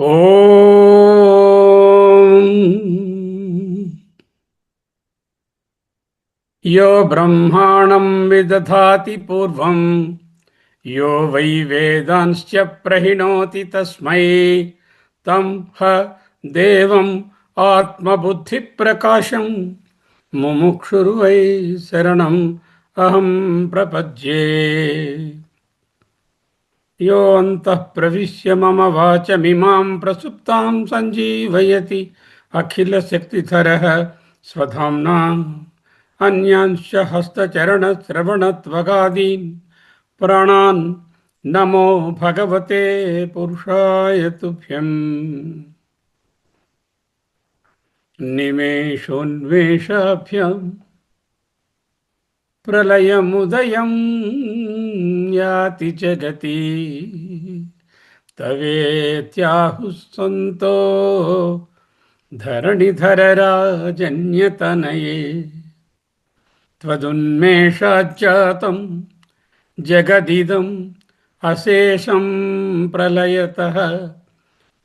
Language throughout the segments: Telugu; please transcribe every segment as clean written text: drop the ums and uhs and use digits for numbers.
ఓం యో బ్రహ్మాణం విదధాతి పూర్వం యో వై వేదాంశ్చ ప్రహిణోతి తస్మై తం హ దేవం ఆత్మబుద్ధి ప్రకాశం ముముక్షుర్వై శరణం అహం ప్రపద్యే. यो अन्तः प्रविश्य मम वाचमिमां प्रसुप्तां सञ्जीवयति अखिलशक्तिधरः स्वधाम्ना अन्यांश्च हस्तचरणश्रवणत्वगादीन् प्राणान् नमो भगवते पुरुषाय तुभ्यम्. निमेषोन्मेषाभ्याम् प्रलयमुदयं याति जगति तवेत्याहुः सन्तो धरणिधरराजन्यतनये त्वदुन्मेषाज्जातं जगदिदम् अशेषं प्रलयतः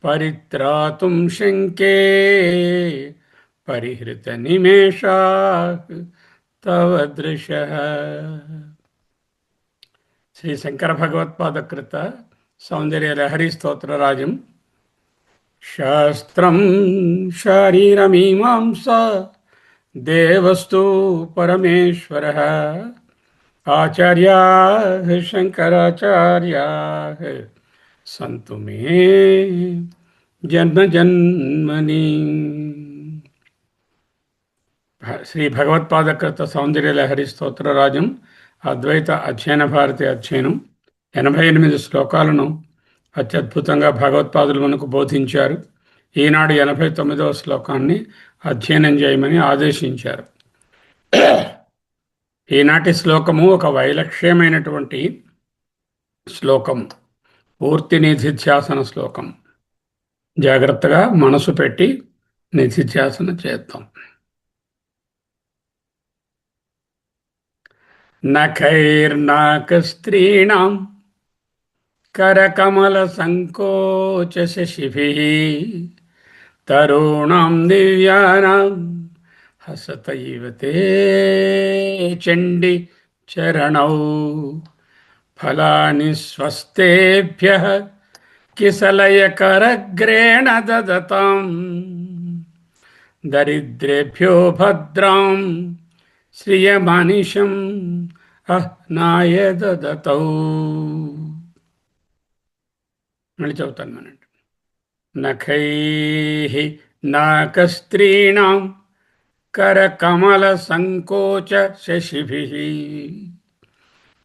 परित्रातुं शङ्के परिहृतनिमेषाः तव दृशः. శ్రీ శంకర భగవత్పాదకృత సౌందర్య లహరి స్తోత్రరాజం. శాస్త్రం శారీరమీమాంసా దేవస్తు పరమేశ్వరః ఆచార్యాః శంకరాచార్యాః సంతు మే జన్మ జన్మని. శ్రీ భగవత్పాదకృత సౌందర్య లహరి స్తోత్రరాజం అద్వైత అధ్యయన భారతి అధ్యయనం 88 శ్లోకాలను అత్యద్భుతంగా భగవత్పాదులు మనకు బోధించారు. ఈనాడు 89వ శ్లోకాన్ని అధ్యయనం చేయమని ఆదేశించారు. ఈనాటి శ్లోకము ఒక వైలక్ష్యమైనటువంటి శ్లోకం, పూర్తి నిధిధ్యాసన శ్లోకం. జాగ్రత్తగా మనసు పెట్టి నిధిధ్యాసన చేద్దాం. నఖైర్నాకస్త్రీణాం కరకమల సంకోచ శశిభిః తరుణాం దివ్యానాం హసతైవ తే చండి చరణౌ ఫలాని స్వస్తేభ్యః కిసలయకరగ్రేణ దదతాం దరిద్రేభ్యో భద్రాం శ్రియమనిషం అహ్నాయ దదతౌ. మళ్ళీ చదువుతాను అన్నట్టు. నఖైః నాకస్త్రీణాం కరకమల సంకోచ శశిభిః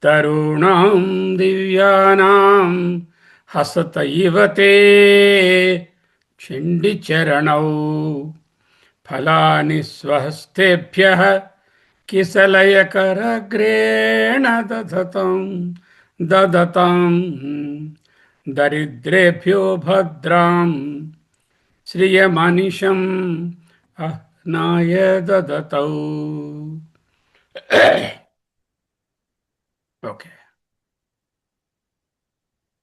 తరుణాం దివ్యానాం హసత ఇవ తే చండిచరణౌ ఫలాని స్వహస్తేభ్యః కిసలయకరగ్రేణ దదతాం దరిద్రేభ్యో భద్రాం శ్రియమనిషం అహ్నాయ దదతౌ. ఓకే,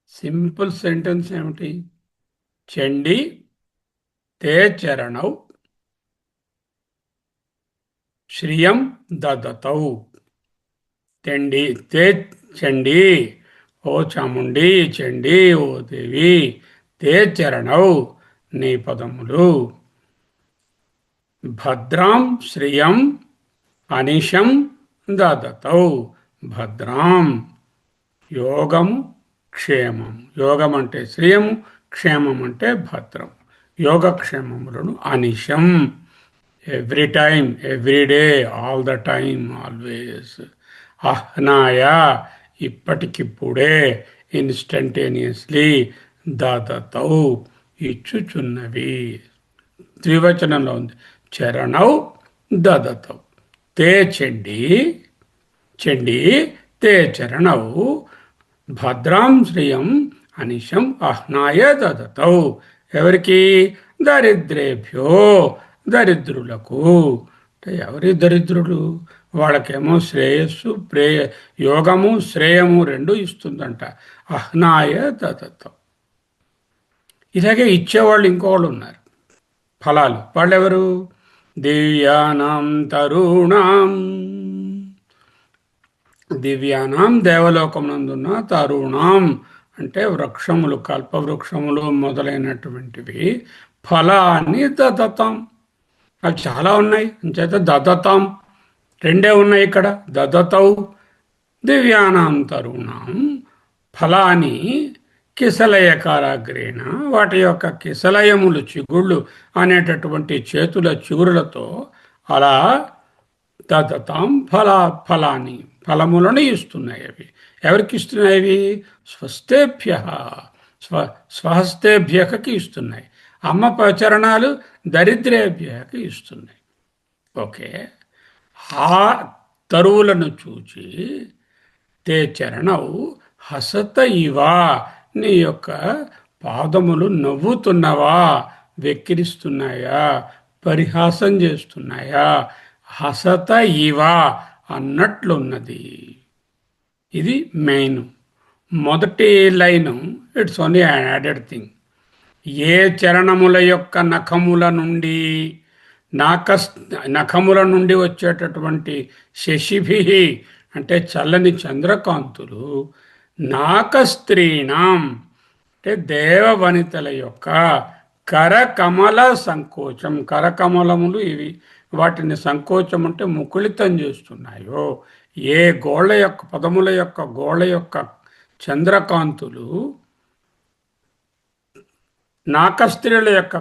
సింపుల్ సెంటెన్స్ ఏమిటి? చండి తే చరణౌ శ్రియం దదతౌ. తెండి తే చండి, ఓ చాముండి, చండి ఓ దేవి, తే చరణౌ నీ పదములు, భద్రాం శ్రియం అనిశం దదతౌ భద్రాం యోగము క్షేమం. యోగం అంటే శ్రియము, క్షేమం అంటే భద్రం. యోగక్షేమములను అనిశం, every time, every day, all the time, always. అహ్నాయ ఇప్పటికిప్పుడే, ఇన్స్టంటేనియస్లీ, దదతౌ ఇచ్చుచున్నవి. ద్వివచనంలో ఉంది. చరణౌ దదతౌ. తే చండి, చండి తే చరణౌ భద్రాం శ్రియం అనిశం అహ్నాయ దదతౌ. ఎవరికి? దరిద్రేభ్యో, దరిద్రులకు. అంటే ఎవరి దరిద్రులు? వాళ్ళకేమో శ్రేయస్సు, యోగము, శ్రేయము రెండు ఇస్తుందంట. అహ్నాయ దదతౌ. ఇలాగే ఇచ్చేవాళ్ళు ఇంకోళ్ళు ఉన్నారు ఫలాలు. వాళ్ళెవరు? దివ్యానాం తరుణాం, దివ్యానాం దేవలోకమునందున్న తరుణాం అంటే వృక్షములు, కల్పవృక్షములు మొదలైనటువంటివి ఫలాన్ని దదతాం. అవి చాలా ఉన్నాయి అంచేత దదతాం రెండే ఉన్నాయి ఇక్కడ. దదతౌ దివ్యానాం తరుణాం ఫలాని కిసలయకారాగ్రేణ, వాటి యొక్క కిసలయములు చిగుళ్ళు అనేటటువంటి చేతుల చిగురులతో అలా దదతాం ఫలాన్ని ఫలములను ఇస్తున్నాయి. అవి ఎవరికి ఇస్తున్నాయి? అవి స్వస్థేభ్య స్వహస్తేభ్యకి ఇస్తున్నాయి. అమ్మ చరణాలు దరిద్రేభ్యకి ఇస్తున్నాయి. ఓకే, ఆ తరువులను చూచి తే చరణవు హసత ఇవా, నీ యొక్క పాదములు నవ్వుతున్నవా, వెక్కిరిస్తున్నాయా, పరిహాసం చేస్తున్నాయా, హసత ఇవా అన్నట్లున్నది. ఇది మెయిన్ మొదటి line. It's only added thing. ఏ చరణముల యొక్క నఖముల నుండి నఖముల నుండి వచ్చేటటువంటి శశిభి అంటే చల్లని చంద్రకాంతులు, నాకస్త్రీణం అంటే దేవవనితల యొక్క కరకమల సంకోచం, కరకమలములు ఇవి, వాటిని సంకోచం అంటే ముకుళితం చేస్తున్నాయో, ఏ గోళ్ళ యొక్క పదముల యొక్క గోళ్ళ యొక్క చంద్రకాంతులు నాకస్త్రీల యొక్క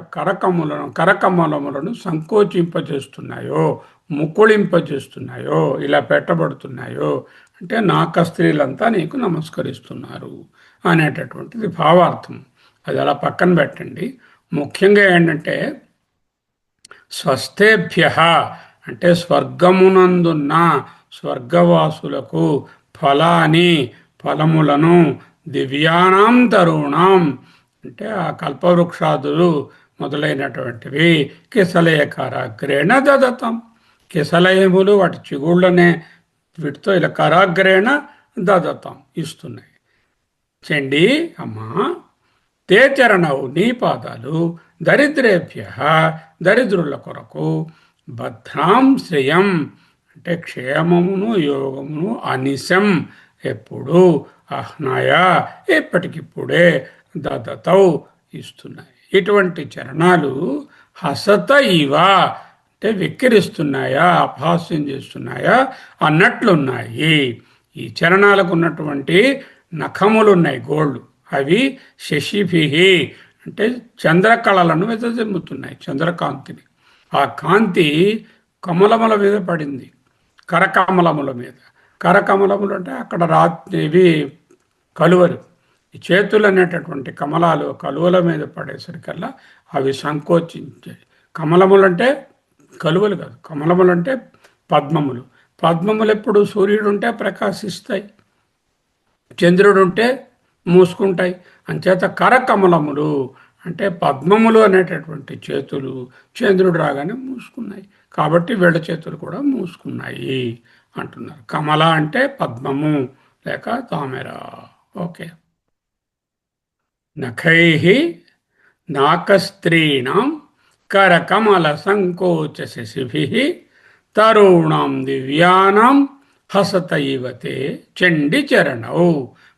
కరకమలములను సంకోచింపజేస్తున్నాయో, ముకుళింపజేస్తున్నాయో, ఇలా పెట్టబడుతున్నాయో అంటే నాకస్త్రీలంతా నీకు నమస్కరిస్తున్నారు అనేటటువంటిది భావార్థం. అది అలా పక్కన పెట్టండి. ముఖ్యంగా ఏంటంటే స్వస్థేభ్య అంటే స్వర్గమునందున్న స్వర్గవాసులకు ఫలాని ఫలములను, దివ్యానాం తరుణాం అంటే ఆ కల్పవృక్షాదులు మొదలైనటువంటివి కిసలయకారాగ్రేణ దదతాం, కిసలయములు వాటి చిగుళ్ళనే వీటితో ఇలా కరాగ్రేణ దదతాం ఇస్తున్నాయి. చండి అమ్మా తే చరణవు నీ పాదాలు దరిద్రేభ్య దరిద్రుల కొరకు భద్రాం శ్రేయం అంటే క్షేమమును యోగమును అనిశం ఎప్పుడు అహ్నాయ ఎప్పటికిప్పుడే దదతౌ ఇస్తున్నాయి. ఇటువంటి చరణాలు హసత ఇవా అంటే వెక్కిరిస్తున్నాయా, అపహాస్యం చేస్తున్నాయా అన్నట్లున్నాయి. ఈ చరణాలకు ఉన్నటువంటి నఖములున్నాయి గోళ్ళు, అవి శశిభిహి అంటే చంద్రకళలను వెదజమ్ముతున్నాయి, చంద్రకాంతిని. ఆ కాంతి కమలముల మీద పడింది, కరకమలముల మీద. కరకమలములు అంటే అక్కడ ఇవి కలువలు, ఈ చేతులు అనేటటువంటి కమలాలు కలువల మీద పడేసరికల్లా అవి సంకోచించాయి. కమలములు అంటే కలువలు కాదు, కమలములు అంటే పద్మములు. పద్మములు ఎప్పుడు సూర్యుడు ఉంటే ప్రకాశిస్తాయి, చంద్రుడు ఉంటే మూసుకుంటాయి. అంచేత కరకమలములు అంటే పద్మములు అనేటటువంటి చేతులు చంద్రుడు రాగానే మూసుకున్నాయి, కాబట్టి వీళ్ళ చేతులు కూడా మూసుకున్నాయి అంటున్నారు. కమల అంటే పద్మము లేక తామెర. ఓకే, నఖైః నాకస్త్రీణాం కరకమల సంకోచ శశిభిః తరుణాం దివ్యానాం హసత ఇవ తే చండి చరణౌ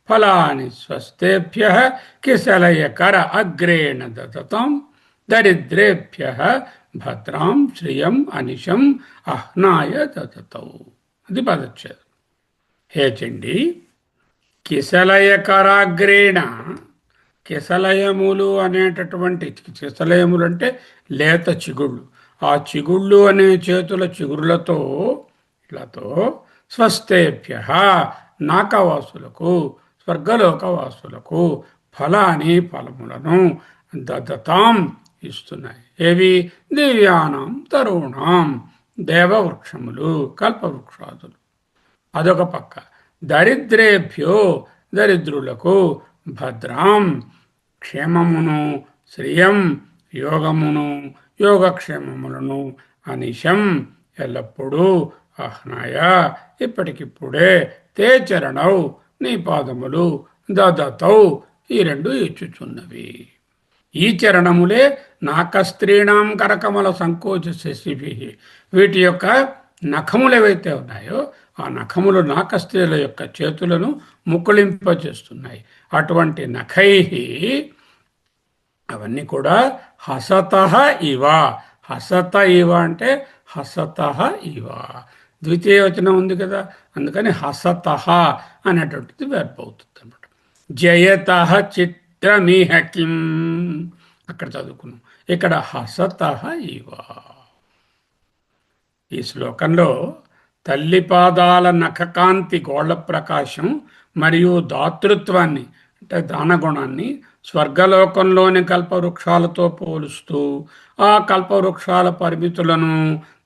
ఫలాని స్వస్థేభ్యః కిసలయకర అగ్రేణ దదతాం దరిద్రేభ్యః భద్రాం శ్రియం అనిశం అహ్నాయ దదతౌ. అది పదచ్ఛేదం. హే చండి కిసలయకరాగ్రేణ, కిసలయములు అనేటటువంటి కిసలయములు అంటే లేత చిగుళ్ళు, ఆ చిగుళ్ళు అనే చేతుల చిగురులతో ఇలాతో స్వస్థేభ్య నాకవాసులకు స్వర్గలోకవాసులకు ఫలాని ఫలములను దదతాం ఇస్తున్నాయి. ఏవి? దివ్యానాం తరుణాం దేవవృక్షములు కల్పవృక్షాదులు. అదొక పక్క. దరిద్రేభ్యో దరిద్రులకు భద్రాం క్షేమమును శ్రియం యోగమును యోగక్షేమములను అనిశం ఎల్లప్పుడూ అహ్నాయ ఇప్పటికిప్పుడే తే చరణౌ నీ పాదములు దదతౌ ఈ రెండు ఇచ్చుచున్నవి. ఈ చరణములే నాకస్త్రీణాం కరకమల సంకోచ శశిభి. వీటి యొక్క నఖములు ఏవైతే ఉన్నాయో ఆ నఖములు నాకస్త్రీల యొక్క చేతులను ముకుళింపచేస్తున్నాయి. అటువంటి నఖై అవన్నీ కూడా హసత ఇవ. హసత ఇవ అంటే హసత ఇవ ద్వితీయ వచనం ఉంది కదా, అందుకని హసత అనేటువంటిది వెర్బ్ అవుతుంది అనమాట. జయత చిత్రమిహ కిం అక్కడ చదువుకున్నాం, ఇక్కడ హసత ఇవ. ఈ శ్లోకంలో తల్లి పాదాల నఖకాంతి గోళ్ల ప్రకాశం మరియు దాతృత్వాన్ని అంటే దానగుణాన్ని స్వర్గలోకంలోని కల్పవృక్షాలతో పోలుస్తూ ఆ కల్పవృక్షాల పరిమితులను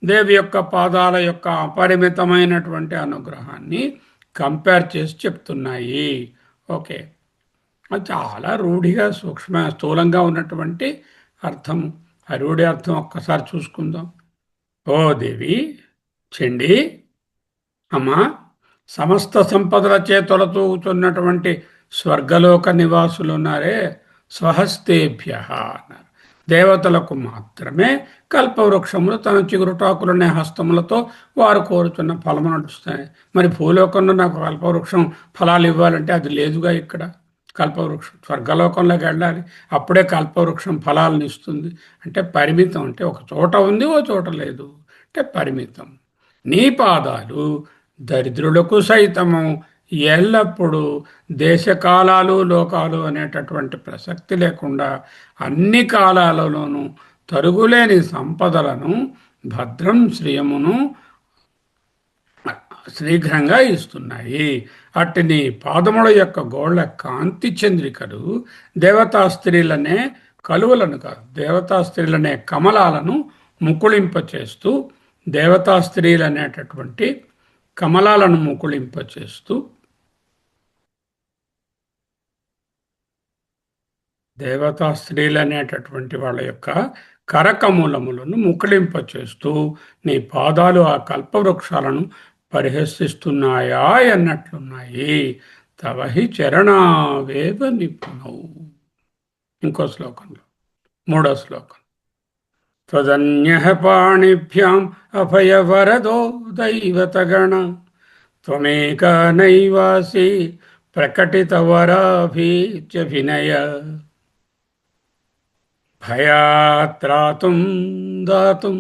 దేవి యొక్క పాదాల యొక్క అపరిమితమైనటువంటి అనుగ్రహాన్ని కంపేర్ చేసి చెప్తున్నాయి. ఓకే, అది చాలా రూఢిగా సూక్ష్మ స్థూలంగా ఉన్నటువంటి అర్థం. ఆ రూఢి అర్థం ఒక్కసారి చూసుకుందాం. ఓ దేవి, చెండి, అమ్మా, సమస్త సంపదల చేతులతో కూర్చున్నటువంటి స్వర్గలోక నివాసులు ఉన్నారే, స్వహస్తేభ్య అన్నారు. దేవతలకు మాత్రమే కల్పవృక్షములు తన చిగురుటాకులనే హస్తములతో వారు కోరుతున్న ఫలము నడుస్తాయి. మరి భూలోకంలో నాకు కల్పవృక్షం ఫలాలు ఇవ్వాలంటే అది లేదుగా. ఇక్కడ కల్పవృక్షం స్వర్గలోకంలోకి వెళ్ళాలి, అప్పుడే కల్పవృక్షం ఫలాలను ఇస్తుంది. అంటే పరిమితం, అంటే ఒక చోట ఉంది, ఓ చోట లేదు, అంటే పరిమితం. నీ పాదాలు దరిద్రులకు సైతము ఎల్లప్పుడూ దేశకాలాలు లోకాలు అనేటటువంటి ప్రసక్తి లేకుండా అన్ని కాలాలలోనూ తరుగులేని సంపదలను భద్రం శ్రియమును శీఘ్రంగా ఇస్తున్నాయి. అట్టి నీ పాదముల యొక్క గోళ్ల కాంతి చంద్రికలు దేవతా స్త్రీలనే కలువలను కాదు, దేవతా స్త్రీలనే కమలాలను ముకుళింపచేస్తూ, దేవతా స్త్రీలు అనేటటువంటి కమలాలను ముకుళింపచేస్తూ, దేవతా స్త్రీలు అనేటటువంటి వాళ్ళ యొక్క కరకమూలములను ముకుళింపచేస్తూ నీ పాదాలు ఆ కల్పవృక్షాలను పరిహసిస్తున్నాయా అన్నట్లున్నాయి. తవహి చరణావేవ నిపుణవు. ఇంకో శ్లోకంలో, మూడో శ్లోకం, త్వదన్యః పాణిభ్యాం అభయవరదో దైవతగణ త్వమేక నైవాసి ప్రకటితవరాభిత్యభినయ భయాత్రాతుం దాతుం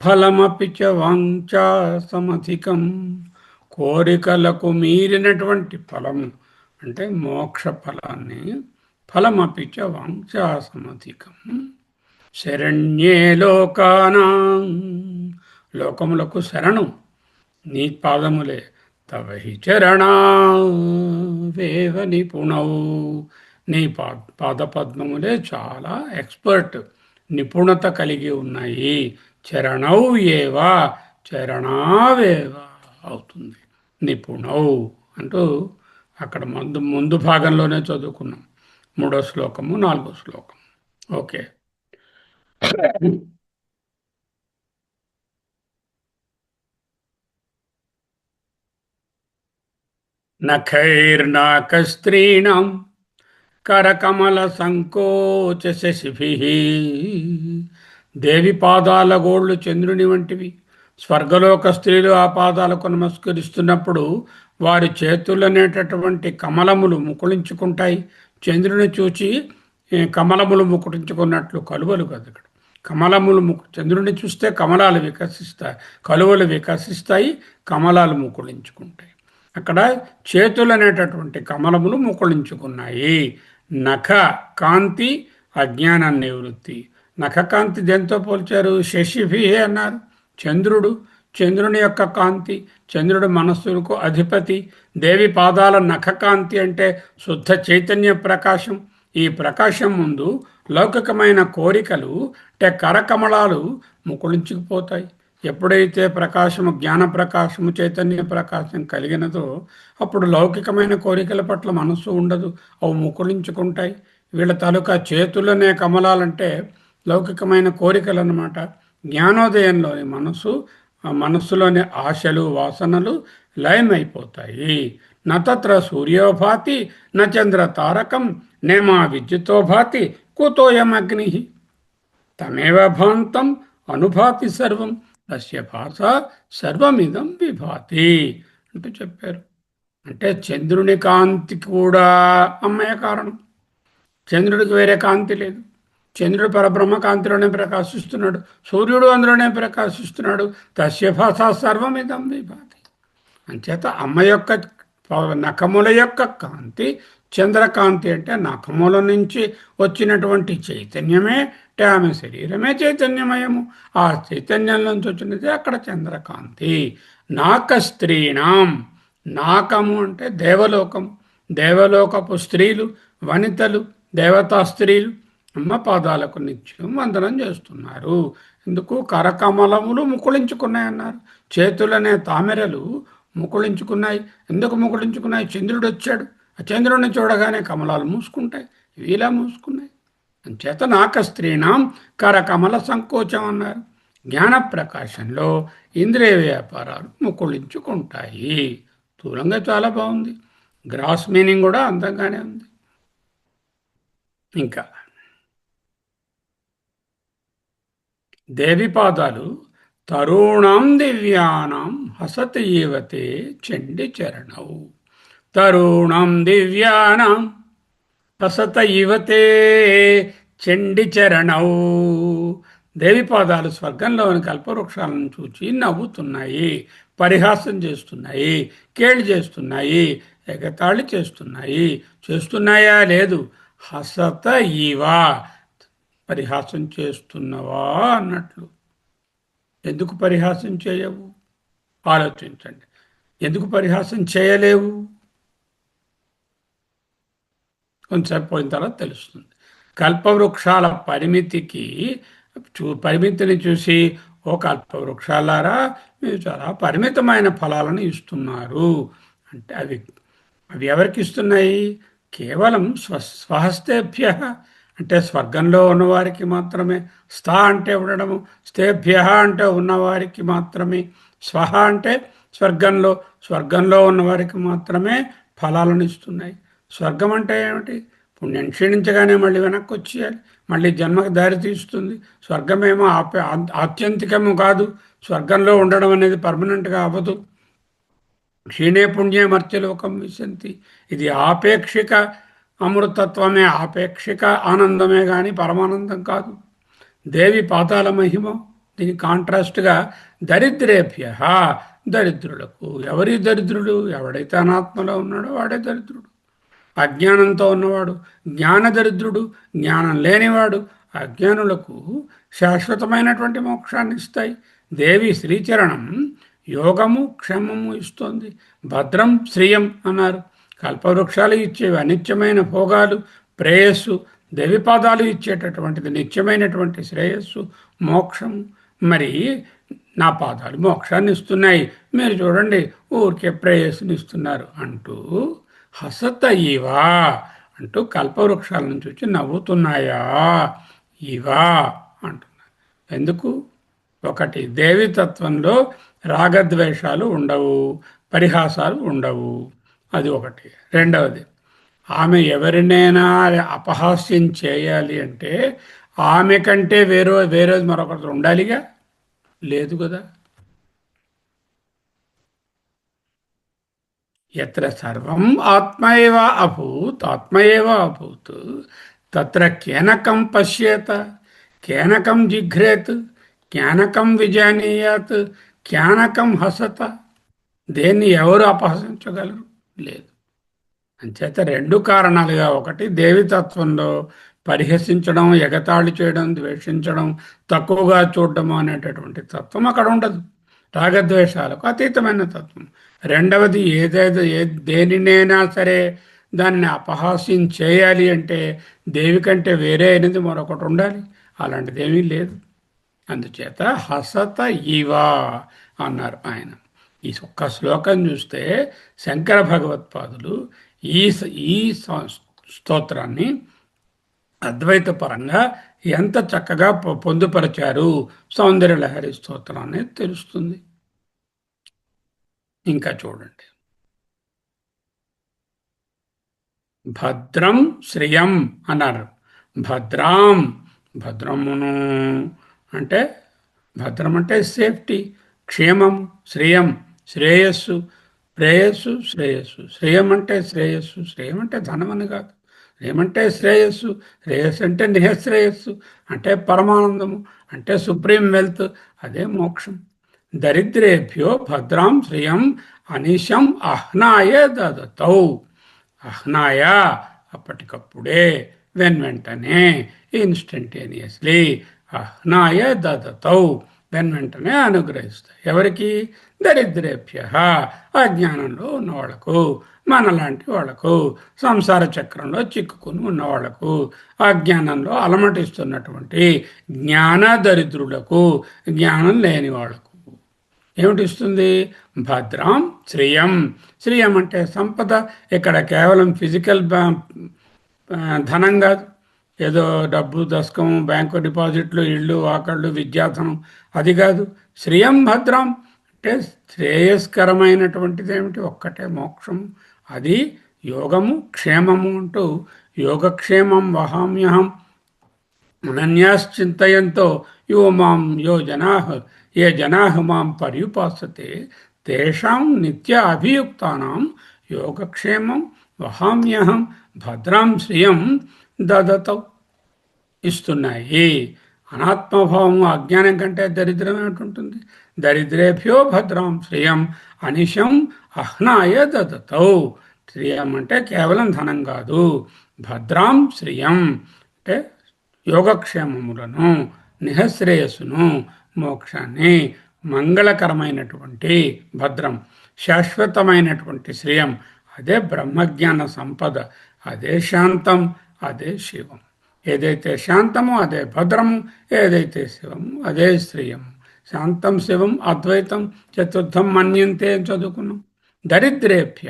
ఫలమపి చ వాంఛా సమధికం. కోరికలకు మీరినటువంటి ఫలము అంటే మోక్ష ఫలాన్ని, ఫలమపి చ వాంఛా సమధికం. శరణ్యే లోకానాం, లోకములకు శరణు నీ పాదములే. తవహి చరణావేవ నిపుణవు, నీ పాదపద్మములే చాలా ఎక్స్పర్ట్, నిపుణత కలిగి ఉన్నాయి. చరణౌ ఏవా, చరణావేవ అవుతుంది. నిపుణౌ అంటూ అక్కడ ముందు భాగంలోనే చదువుకున్నాం. 3వ శ్లోకము 4వ శ్లోకం. ఓకే, నఖైర్నాకస్త్రీణాం కరకమల సంకోచ శశిభిః. దేవి పాదాల గోళ్ళు చంద్రుని వంటివి. స్వర్గలోక స్త్రీలు ఆ పాదాలకు నమస్కరిస్తున్నప్పుడు వారి చేతులనేటటువంటి కమలములు ముకుళించుకుంటాయి. చంద్రుని చూచి కమలములు ముకుళించుకున్నట్లు కలువలు కదా ఇక్కడ. కమలములు చంద్రుని చూస్తే కమలాలు వికసిస్తాయి, కలువలు వికసిస్తాయి, కమలాలు ముకుళించుకుంటాయి. అక్కడ చేతులు అనేటటువంటి కమలములు ముకుళించుకున్నాయి. నఖ కాంతి అజ్ఞాన నివృత్తి. నఖకాంతి దేంతో పోల్చారు? శశిభి అన్నారు. చంద్రుడు, చంద్రుని యొక్క కాంతి, చంద్రుడు మనస్సుకు అధిపతి. దేవి పాదాల నఖకాంతి అంటే శుద్ధ చైతన్య ప్రకాశం. ఈ ప్రకాశం ముందు లౌకికమైన కోరికలు అంటే కరకమలాలు ముకుళించుకుపోతాయి. ఎప్పుడైతే ప్రకాశము, జ్ఞాన ప్రకాశము, చైతన్య ప్రకాశం కలిగినదో అప్పుడు లౌకికమైన కోరికల పట్ల మనస్సు ఉండదు, అవి ముకుళించుకుంటాయి. వీళ్ళ తాలూకా చేతులనే కమలాలంటే లౌకికమైన కోరికలు అన్నమాట. జ్ఞానోదయంలోని మనస్సులోని ఆశలు, వాసనలు లయమైపోతాయి. నత్ర సూర్యోభాతి న చంద్ర తారకం నేమా విద్యుతో భాతి కుతోయమగ్ని తమేవ భాంతం అనుభాతి సర్వం తస్య భాష సర్వమిదం విభాతి అంటూ చెప్పారు. అంటే చంద్రుని కాంతి కూడా అమ్మయ కారణం. చంద్రుడికి వేరే కాంతి లేదు. చంద్రుడు పరబ్రహ్మ కాంతిలోనే ప్రకాశిస్తున్నాడు. సూర్యుడు అందులోనే ప్రకాశిస్తున్నాడు. తస్య భాష సర్వమిదం విభాతి. అంచేత అమ్మ యొక్క నఖముల యొక్క కాంతి చంద్రకాంతి. అంటే నఖముల నుంచి వచ్చినటువంటి చైతన్యమే, అంటే ఆమె శరీరమే చైతన్యమయము. ఆ చైతన్యం నుంచి వచ్చినది అక్కడ చంద్రకాంతి. నాక స్త్రీణం, నాకము అంటే దేవలోకం. దేవలోకపు స్త్రీలు, వనితలు, దేవతా స్త్రీలు అమ్మ పాదాలకు నిత్యం వందనం చేస్తున్నారు. ఎందుకు? కరకమలములు ముకుళించుకున్నాయన్నారు. చేతులనే తామెరలు ముకుళించుకున్నాయి. ఎందుకు ముకుళించుకున్నాయి? చంద్రుడు వచ్చాడు. ఆ చంద్రుడిని చూడగానే కమలాలు మూసుకుంటాయి. ఇవి ఇలా మూసుకున్నాయి. అంచేత నాక స్త్రీణం కరకమల సంకోచం అన్నారు. జ్ఞాన ప్రకాశంలో ఇంద్రియ వ్యాపారాలు ముకుళించుకుంటాయి. స్థూలంగా చాలా బాగుంది. గ్రాస్ మీనింగ్ కూడా అందంగానే ఉంది. ఇంకా దేవి పాదాలు తరుణం దివ్యానం హసతి ఈవతే చండి చరణౌ. తరుణం దివ్యానం హసత ఇవతే చండి చరణౌ. దేవి పాదాలు స్వర్గంలోని కల్పవృక్షాలను చూచి నవ్వుతున్నాయి, పరిహాసం చేస్తున్నాయి, కేళి చేస్తున్నాయి, ఎగతాళి చేస్తున్నాయి. చేస్తున్నాయా? లేదు. హసత ఇవా, పరిహాసం చేస్తున్నవా అన్నట్లు. ఎందుకు పరిహాసం చేయవు? ఆలోచించండి. ఎందుకు పరిహాసం చేయలేవు? కొంచెంసేపు పోయిన తర్వాత తెలుస్తుంది. కల్పవృక్షాల పరిమితిని చూసి, ఓ కల్పవృక్షాలారా మీరు చాలా పరిమితమైన ఫలాలను ఇస్తున్నారు అంటే అవి అవి ఎవరికి ఇస్తున్నాయి? కేవలం స్వహస్తేభ్య అంటే స్వర్గంలో ఉన్నవారికి మాత్రమే. స్థ అంటే ఉండడము, స్థేభ్య అంటే ఉన్నవారికి మాత్రమే. స్వహ అంటే స్వర్గంలో ఉన్నవారికి మాత్రమే ఫలాలను ఇస్తున్నాయి. స్వర్గం అంటే ఏమిటి? పుణ్యం క్షీణించగానే మళ్ళీ వెనక్కి వచ్చేయాలి, మళ్ళీ జన్మకు దారి తీస్తుంది. స్వర్గమేమో ఆత్యంతికము కాదు. స్వర్గంలో ఉండడం అనేది పర్మనెంట్గా అవ్వదు. క్షీణే పుణ్యే మర్త్యలోకం విశంతి. ఇది ఆపేక్షిక అమృతత్వమే, ఆపేక్షిక ఆనందమే కానీ పరమానందం కాదు. దేవి పాతాల మహిమ. దీని కాంట్రాస్ట్గా దరిద్రేభ్య, దరిద్రులకు. ఎవరి దరిద్రుడు? ఎవడైతే అనాత్మలో ఉన్నాడో వాడే దరిద్రుడు. అజ్ఞానంతో ఉన్నవాడు జ్ఞాన దరిద్రుడు, జ్ఞానం లేనివాడు అజ్ఞానులకు శాశ్వతమైనటువంటి మోక్షాన్ని ఇస్తాయి. దేవి శ్రీచరణం యోగము క్షేమము ఇస్తోంది. భద్రం శ్రియం అన్నారు. కల్పవృక్షాలు ఇచ్చేవి అనిత్యమైన భోగాలు, ప్రేయస్సు. దేవి పాదాలు ఇచ్చేటటువంటిది నిత్యమైనటువంటి శ్రేయస్సు, మోక్షము. మరి నా పాదాలు మోక్షాన్ని ఇస్తున్నాయి, మీరు చూడండి ఊరికే ప్రేయస్సుని ఇస్తున్నారు అంటూ హసత ఇవా అంటూ కల్పవృక్షాల నుంచి వచ్చి నవ్వుతున్నాయా ఇవా అంటున్నారు. ఎందుకు? ఒకటి, దేవితత్వంలో రాగద్వేషాలు ఉండవు, పరిహాసాలు ఉండవు. అది ఒకటి. రెండవది, ఆమె ఎవరినైనా అపహాస్యం చేయాలి అంటే ఆమె కంటే వేరేది మరొకటి ఉండాలిగా. లేదు కదా. ఎత్ర సర్వం ఆత్మైవ అభూత్, ఆత్మయేవ అభూత్ తత్ర కేనకం పశ్యేత, కేనకం జిఘ్రేత్, కేనకం విజానీయాత్, కేనకం హసత. దేన్ని ఎవరు అపహసించగలరు? లేదు. అంచేత రెండు కారణాలుగా, ఒకటి దేవితత్వంలో పరిహసించడం, ఎగతాళి చేయడం, ద్వేషించడం, తక్కువగా చూడడం అనేటటువంటి తత్వం అక్కడ ఉండదు. రాగద్వేషాలకు అతీతమైన తత్వం. రెండవది, దేనినైనా సరే దానిని అపహాస్యం చేయాలి అంటే దేవి కంటే వేరే అయినది మరొకటి ఉండాలి. అలాంటిది ఏమీ లేదు. అందుచేత హసత ఇవా అన్నారు ఆయన. ఈ ఒక్క శ్లోకం చూస్తే శంకర భగవత్పాదులు ఈ ఈ స్తోత్రాన్ని అద్వైత పరంగా ఎంత చక్కగా పొందుపరిచారు సౌందర్యలహరి స్తోత్రాన్ని తెలుస్తుంది. ఇంకా చూడండి. భద్రం శ్రియం అన్నారు. భద్రాం, భద్రమును అంటే భద్రం అంటే సేఫ్టీ, క్షేమం, శ్రేయం, శ్రేయస్సు, ప్రేయస్సు, శ్రేయస్సు. శ్రేయం అంటే శ్రేయస్సు, శ్రేయం అంటే ధనం అని కాదు. శ్రేయమంటే శ్రేయస్సు, శ్రేయస్సు అంటే నిహశ్రేయస్సు, అంటే పరమానందము, అంటే సుప్రీం వెల్త్, అదే మోక్షం. దరిద్రేభ్యో భద్రాం శ్రియం అనిశం అహ్నాయ దదతౌ. అహ్నాయ అప్పటికప్పుడే, వెంటనే, ఇన్స్టంటేనియస్లీ, అహ్నాయ దదతౌ వెంటనే అనుగ్రహిస్తాయి. ఎవరికి? దరిద్రేభ్య, అజ్ఞానంలో ఉన్నవాళ్లకు, మనలాంటి వాళ్లకు, సంసార చక్రంలో చిక్కుకుని ఉన్నవాళ్లకు, అజ్ఞానంలో అలమటిస్తున్నటువంటి జ్ఞాన దరిద్రులకు, జ్ఞానం లేని వాళ్లకు ఏమిటిస్తుంది? భద్రాం శ్రియం. శ్రియం అంటే సంపద. ఇక్కడ కేవలం ఫిజికల్ ధనం కాదు, ఏదో డబ్బు, దశకం, బ్యాంకు డిపాజిట్లు, ఇళ్ళు, వాకళ్ళు, విద్యాధనం, అది కాదు. శ్రియం భద్రం అంటే శ్రేయస్కరమైనటువంటిది ఏమిటి? ఒక్కటే మోక్షం. అది యోగము, క్షేమము అంటూ యోగక్షేమం వహామ్యహం అనన్యాశ్చింతయంతో యో జనా ఏ జనా మాం పర్యుపాసతే తేషాం నిత్య అభియుక్తానాం యోగక్షేమం వహామ్యహం భద్రాం శ్రియం దదతౌ ఇస్తున్నాయి. అనాత్మభావం అజ్ఞానం కంటే దరిద్రమైనటువంటి దరిద్రేభ్యో భద్రాం శ్రియం అనిశం అహ్నాయ దదతౌ. శ్రియం అంటే కేవలం ధనం కాదు. భద్రాం శ్రియం అంటే యోగక్షేమములను, నిహశ్రేయస్సును, మోక్షాన్ని, మంగళకరమైనటువంటి భద్రం, శాశ్వతమైనటువంటి శ్రియం, అదే బ్రహ్మజ్ఞాన సంపద, అదే శాంతం, అదే శివం. ఏదైతే శాంతమో అదే భద్రము, ఏదైతే శివము అదే శ్రియం. శాంతం శివం అద్వైతం చతుర్థం మన్యంతే అని చదువుకున్నాం. దరిద్రేభ్య,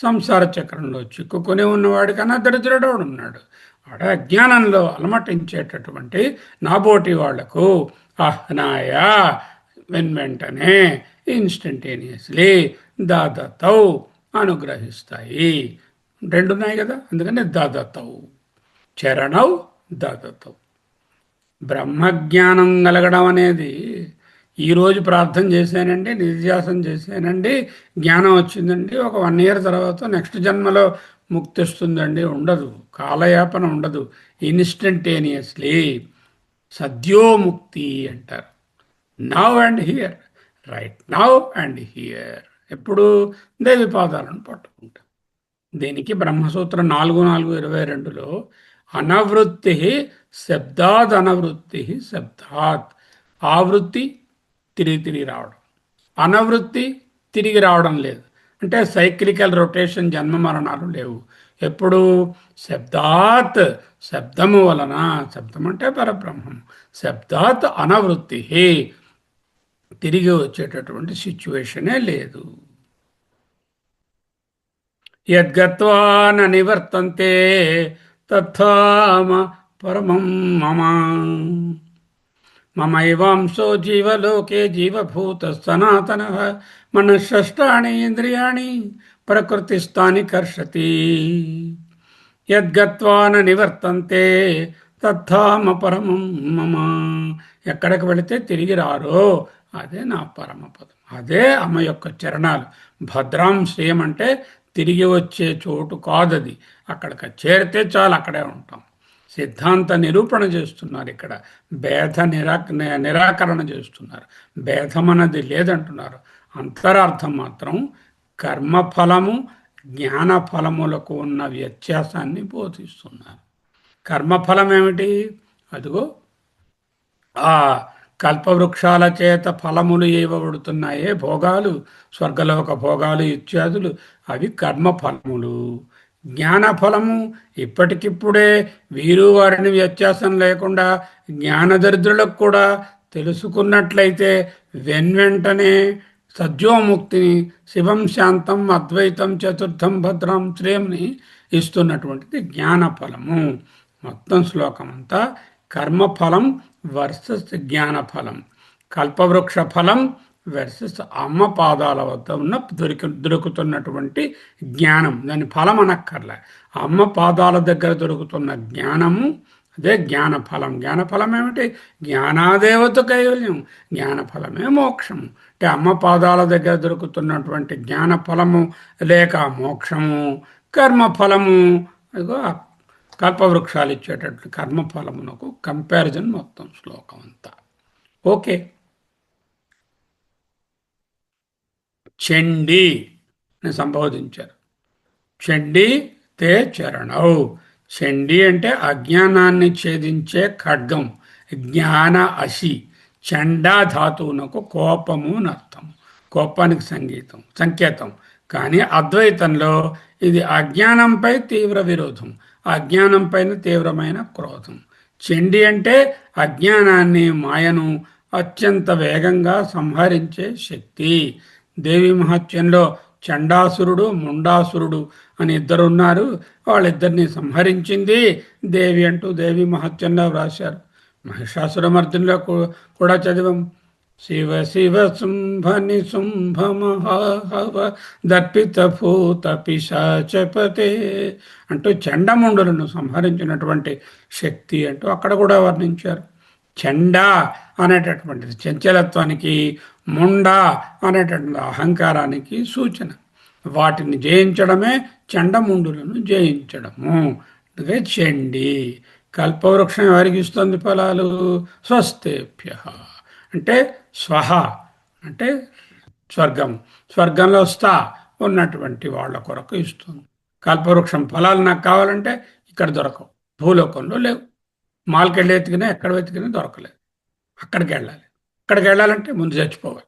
సంసార చక్రంలో చిక్కుకుని ఉన్నవాడికన్నా దరిద్రుడు ఉన్నాడు. వాడ అజ్ఞానంలో అలమటించేటటువంటి నాబోటి వాళ్లకు అహ్నాయ వెంటనే, ఇన్స్టంటేనియస్లీ దదతౌ అనుగ్రహిస్తాయి. రెండున్నాయి కదా, అందుకని దదతౌ, చరణౌ దదతౌ. బ్రహ్మజ్ఞానం కలగడం అనేది ఈరోజు ప్రార్థన చేశానండి, నిధ్యాసన చేశానండి, జ్ఞానం వచ్చిందండి, ఒక 1 year తర్వాత నెక్స్ట్ జన్మలో ముక్తి వస్తుందండి, ఉండదు. కాలయాపన ఉండదు. ఇన్స్టంటేనియస్లీ సద్యోముక్తి అంటారు. Now and here, right now and here. ఎప్పుడు? దేవి పాదాలను పట్టుకుంటాం. దీనికి బ్రహ్మసూత్రం 4.4.22లో అనవృత్తి శబ్దాద్ అనవృత్తి శబ్దాత్. ఆవృత్తి తిరిగి రావడం, అనవృత్తి తిరిగి రావడం లేదు. అంటే సైక్లికల్ రొటేషన్, జన్మ మరణాలు లేవు. ఎప్పుడు? శబ్దాత్, శబ్దము వలన. శబ్దం అంటే పరబ్రహ్మం. శబ్దాత్ అనవృత్తి, తిరిగి వచ్చేటటువంటి సిచ్యువేషనే లేదు. యద్గత్వా న నివర్తంతే తథామ పరమం మమ. మమైవాంశో జీవలోకే జీవభూత సనాతనః మనఃషష్టాని ఇంద్రియాణి ప్రకృతిస్థాని కర్షతి. యద్గత్వా న నివర్తంతే తథామ పరమం మమ. ఎక్కడికి వెళితే తిరిగి రారో అదే నా పరమపదం, అదే అమ్మ యొక్క చరణాలు. భద్రాం శ్రియం అంటే తిరిగి వచ్చే చోటు కాదది. అక్కడికి చేరితే చాలు, అక్కడే ఉంటాం. సిద్ధాంత నిరూపణ చేస్తున్నారు ఇక్కడ. భేద నిరాకరణ చేస్తున్నారు. భేదం అన్నది లేదంటున్నారు. అంతరార్థం మాత్రం కర్మఫలము, జ్ఞానఫలములకు ఉన్న వ్యత్యాసాన్ని బోధిస్తున్నారు. కర్మఫలం ఏమిటి? అదిగో ఆ కల్పవృక్షాల చేత ఫలములు ఇవ్వబడుతున్నాయే, భోగాలు, స్వర్గలోక భోగాలు ఇత్యాదులు, అవి కర్మఫలములు. జ్ఞానఫలము ఇప్పటికిప్పుడే వీరు వారిని వ్యత్యాసం లేకుండా జ్ఞానదరిద్రులకు కూడా తెలుసుకున్నట్లయితే వెంటనే సద్యోముక్తిని, శివం శాంతం అద్వైతం చతుర్థం భద్రం శ్రేయంని ఇస్తున్నటువంటిది జ్ఞానఫలము. మొత్తం శ్లోకం అంతా కర్మఫలం వర్సెస్ జ్ఞానఫలం. కల్పవృక్ష ఫలం వెర్సెస్ అమ్మ పాదాల వద్ద ఉన్న దొరుకుతున్నటువంటి జ్ఞానం. దాని ఫలం అనక్కర్లే. అమ్మ పాదాల దగ్గర దొరుకుతున్న జ్ఞానము అదే జ్ఞానఫలం. జ్ఞానఫలం ఏమిటి? జ్ఞానాదేవత కైవల్యం. జ్ఞానఫలమే మోక్షము. అంటే అమ్మ పాదాల దగ్గర దొరుకుతున్నటువంటి జ్ఞానఫలము లేక మోక్షము, కర్మఫలము అదిగో కల్పవృక్షాలు ఇచ్చేటట్లు కర్మఫలమునకు కంపారిజన్ మొత్తం శ్లోకం అంతా. ఓకే. చండీ అని సంబోధించారు. చండీ తే చరణౌ. చండీ అంటే అజ్ఞానాన్ని ఛేదించే ఖడ్గం, జ్ఞాన అసి. చండా ధాతువునకు కోపము నర్థం. కోపానికి సంకేతం. కానీ అద్వైతంలో ఇది అజ్ఞానంపై తీవ్ర విరోధం, అజ్ఞానం పైన తీవ్రమైన క్రోధం. చండి అంటే అజ్ఞానాన్ని, మాయను అత్యంత వేగంగా సంహరించే శక్తి. దేవి మహత్యంలో చండాసురుడు, ముండాసురుడు అని ఇద్దరున్నారు. వాళ్ళిద్దరిని సంహరించింది దేవి అంటూ దేవి మహత్యంలో వ్రాశారు. మహిషాసురమర్దునిలో కూడా చదివాం. శివ శివ శుంభ నిశుంభ మహాహవ దర్పిత భూత పిశాచపతే అంటూ చండముండులను సంహరించినటువంటి శక్తి అంటూ అక్కడ కూడా వర్ణించారు. చండ అనేటటువంటిది చంచలత్వానికి, ముండ అనేటటువంటి అహంకారానికి సూచన. వాటిని జయించడమే చండముండులను జయించడము. అందుకే చండి. కల్పవృక్షం ఎవరికి ఇస్తుంది ఫలాలు? స్వస్తేభ్య అంటే స్వహ అంటే స్వర్గం, స్వర్గంలో స్థా ఉన్నటువంటి వాళ్ళ కొరకు ఇస్తుంది. కల్పవృక్షం ఫలాలు నాకు కావాలంటే ఇక్కడ దొరకవు, భూలోకంలో లేవు. మాల్కెళ్ళి వెతికినా ఎక్కడ వెతికినా దొరకలేదు. అక్కడికి వెళ్ళాలి. అక్కడికి వెళ్ళాలంటే ముందు చచ్చిపోవాలి.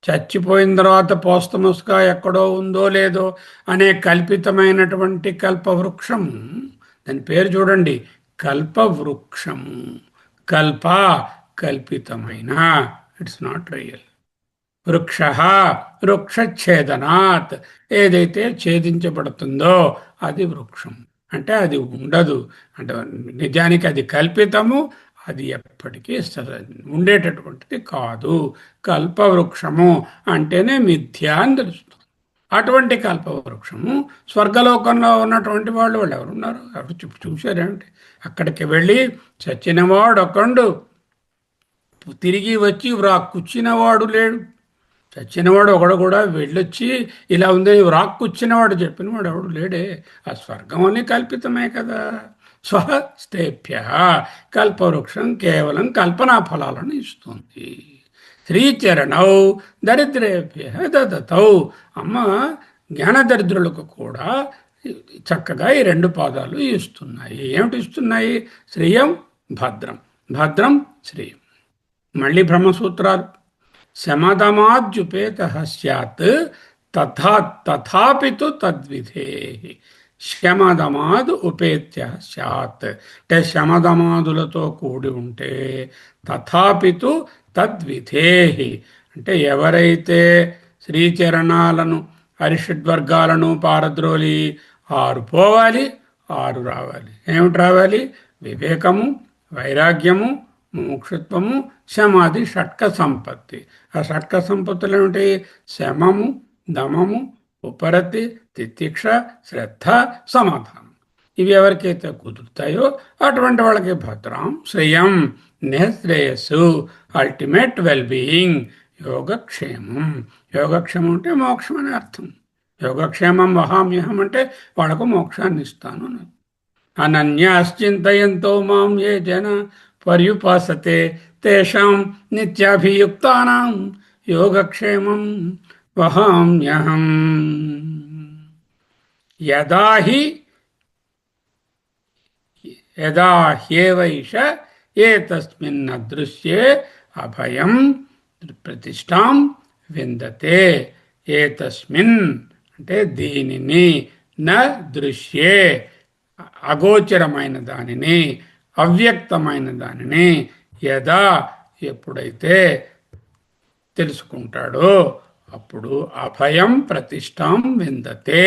చచ్చిపోయిన తర్వాత పోస్తమస్గా ఎక్కడో ఉందో లేదో అనే కల్పితమైనటువంటి కల్పవృక్షము, దాని పేరు చూడండి, కల్పవృక్షము. కల్ప కల్పితమైన, ఇట్స్ నాట్ రియల్. వృక్ష వృక్షఛేదనాత్, ఏదైతే ఛేదించబడుతుందో అది వృక్షం. అంటే అది ఉండదు, అంటే నిజానికి అది కల్పితము, అది ఎప్పటికీ ఉండేటటువంటిది కాదు. కల్పవృక్షము అంటేనే మిథ్య అని తెలుస్తుంది. అటువంటి కల్పవృక్షము స్వర్గలోకంలో ఉన్నటువంటి వాళ్ళు ఎవరున్నారు? ఎవరు చూశారేమిటి? అక్కడికి వెళ్ళి చచ్చినవాడు ఒకండు, తిరిగి వచ్చి కూర్చున్నవాడు లేడు. చచ్చినవాడు ఒకడు కూడా వెళ్ళొచ్చి ఇలా ఉంది కూర్చున్నవాడు చెప్పినవాడు ఎవడు లేడే. ఆ స్వర్గం అని కల్పితమే కదా. స్వహస్తేభ్య కల్పవృక్షం కేవలం కల్పనా ఫలాలను ఇస్తుంది. శ్రీచరణౌ దరిద్రేభ్య దదతౌ. అమ్మ జ్ఞానదరిద్రులకు కూడా చక్కగా ఈ రెండు పాదాలు ఇస్తున్నాయి. ఏమిటి ఇస్తున్నాయి? శ్రియం భద్రం, భద్రం శ్రియం. మళ్ళీ బ్రహ్మసూత్రాలు. శమదమాద్యుపేత స్యాత్ తథాపితు తద్విధే. శమదమాదు ఉపేత్య స్యాత్ అంటే శమదమాదులతో కూడి ఉంటే, తథాపితు తద్విధే అంటే ఎవరైతే శ్రీచరణాలను అరిషడ్వర్గాలను పారద్రోలి 6 పోవాలి, 6 రావాలి. ఏమిటి రావాలి? వివేకము, వైరాగ్యము, మోక్షత్వము, శమాది షట్క సంపత్తి. ఆ షట్క సంపత్తులు ఏమిటి? శమము, దమము, ఉపరతి, తితిక్ష, శ్రద్ధ, సమాధానం. ఇవి ఎవరికైతే కుదురుతాయో అటువంటి వాళ్ళకి భద్రం, శ్రేయం, నిశ్రేయస్సు, అల్టిమేట్ వెల్బీయింగ్, యోగక్షేమం. యోగక్షేమం అంటే మోక్షం అని అర్థం. యోగక్షేమం వహామ్యహం అంటే వాళ్ళకు మోక్షాన్ని ఇస్తాను. అనన్యాశ్చింతయంతో మాం ఏ జన పర్యుపాసతే తేషాం నిత్యాభియుక్తానాం యోగక్షేమం వహామ్యహం. యదా హ్యేవైష ఏతస్మిన్నదృశ్యే అభయం ప్రతిష్టాం విందతే. ఏతస్మిన్ అంటే దీనిని, న దృశ్యే అగోచరమైన దానిని, అవ్యక్తమైన దానిని, యదా ఎప్పుడైతే తెలుసుకుంటాడో అప్పుడు అభయం ప్రతిష్టాం విందతే,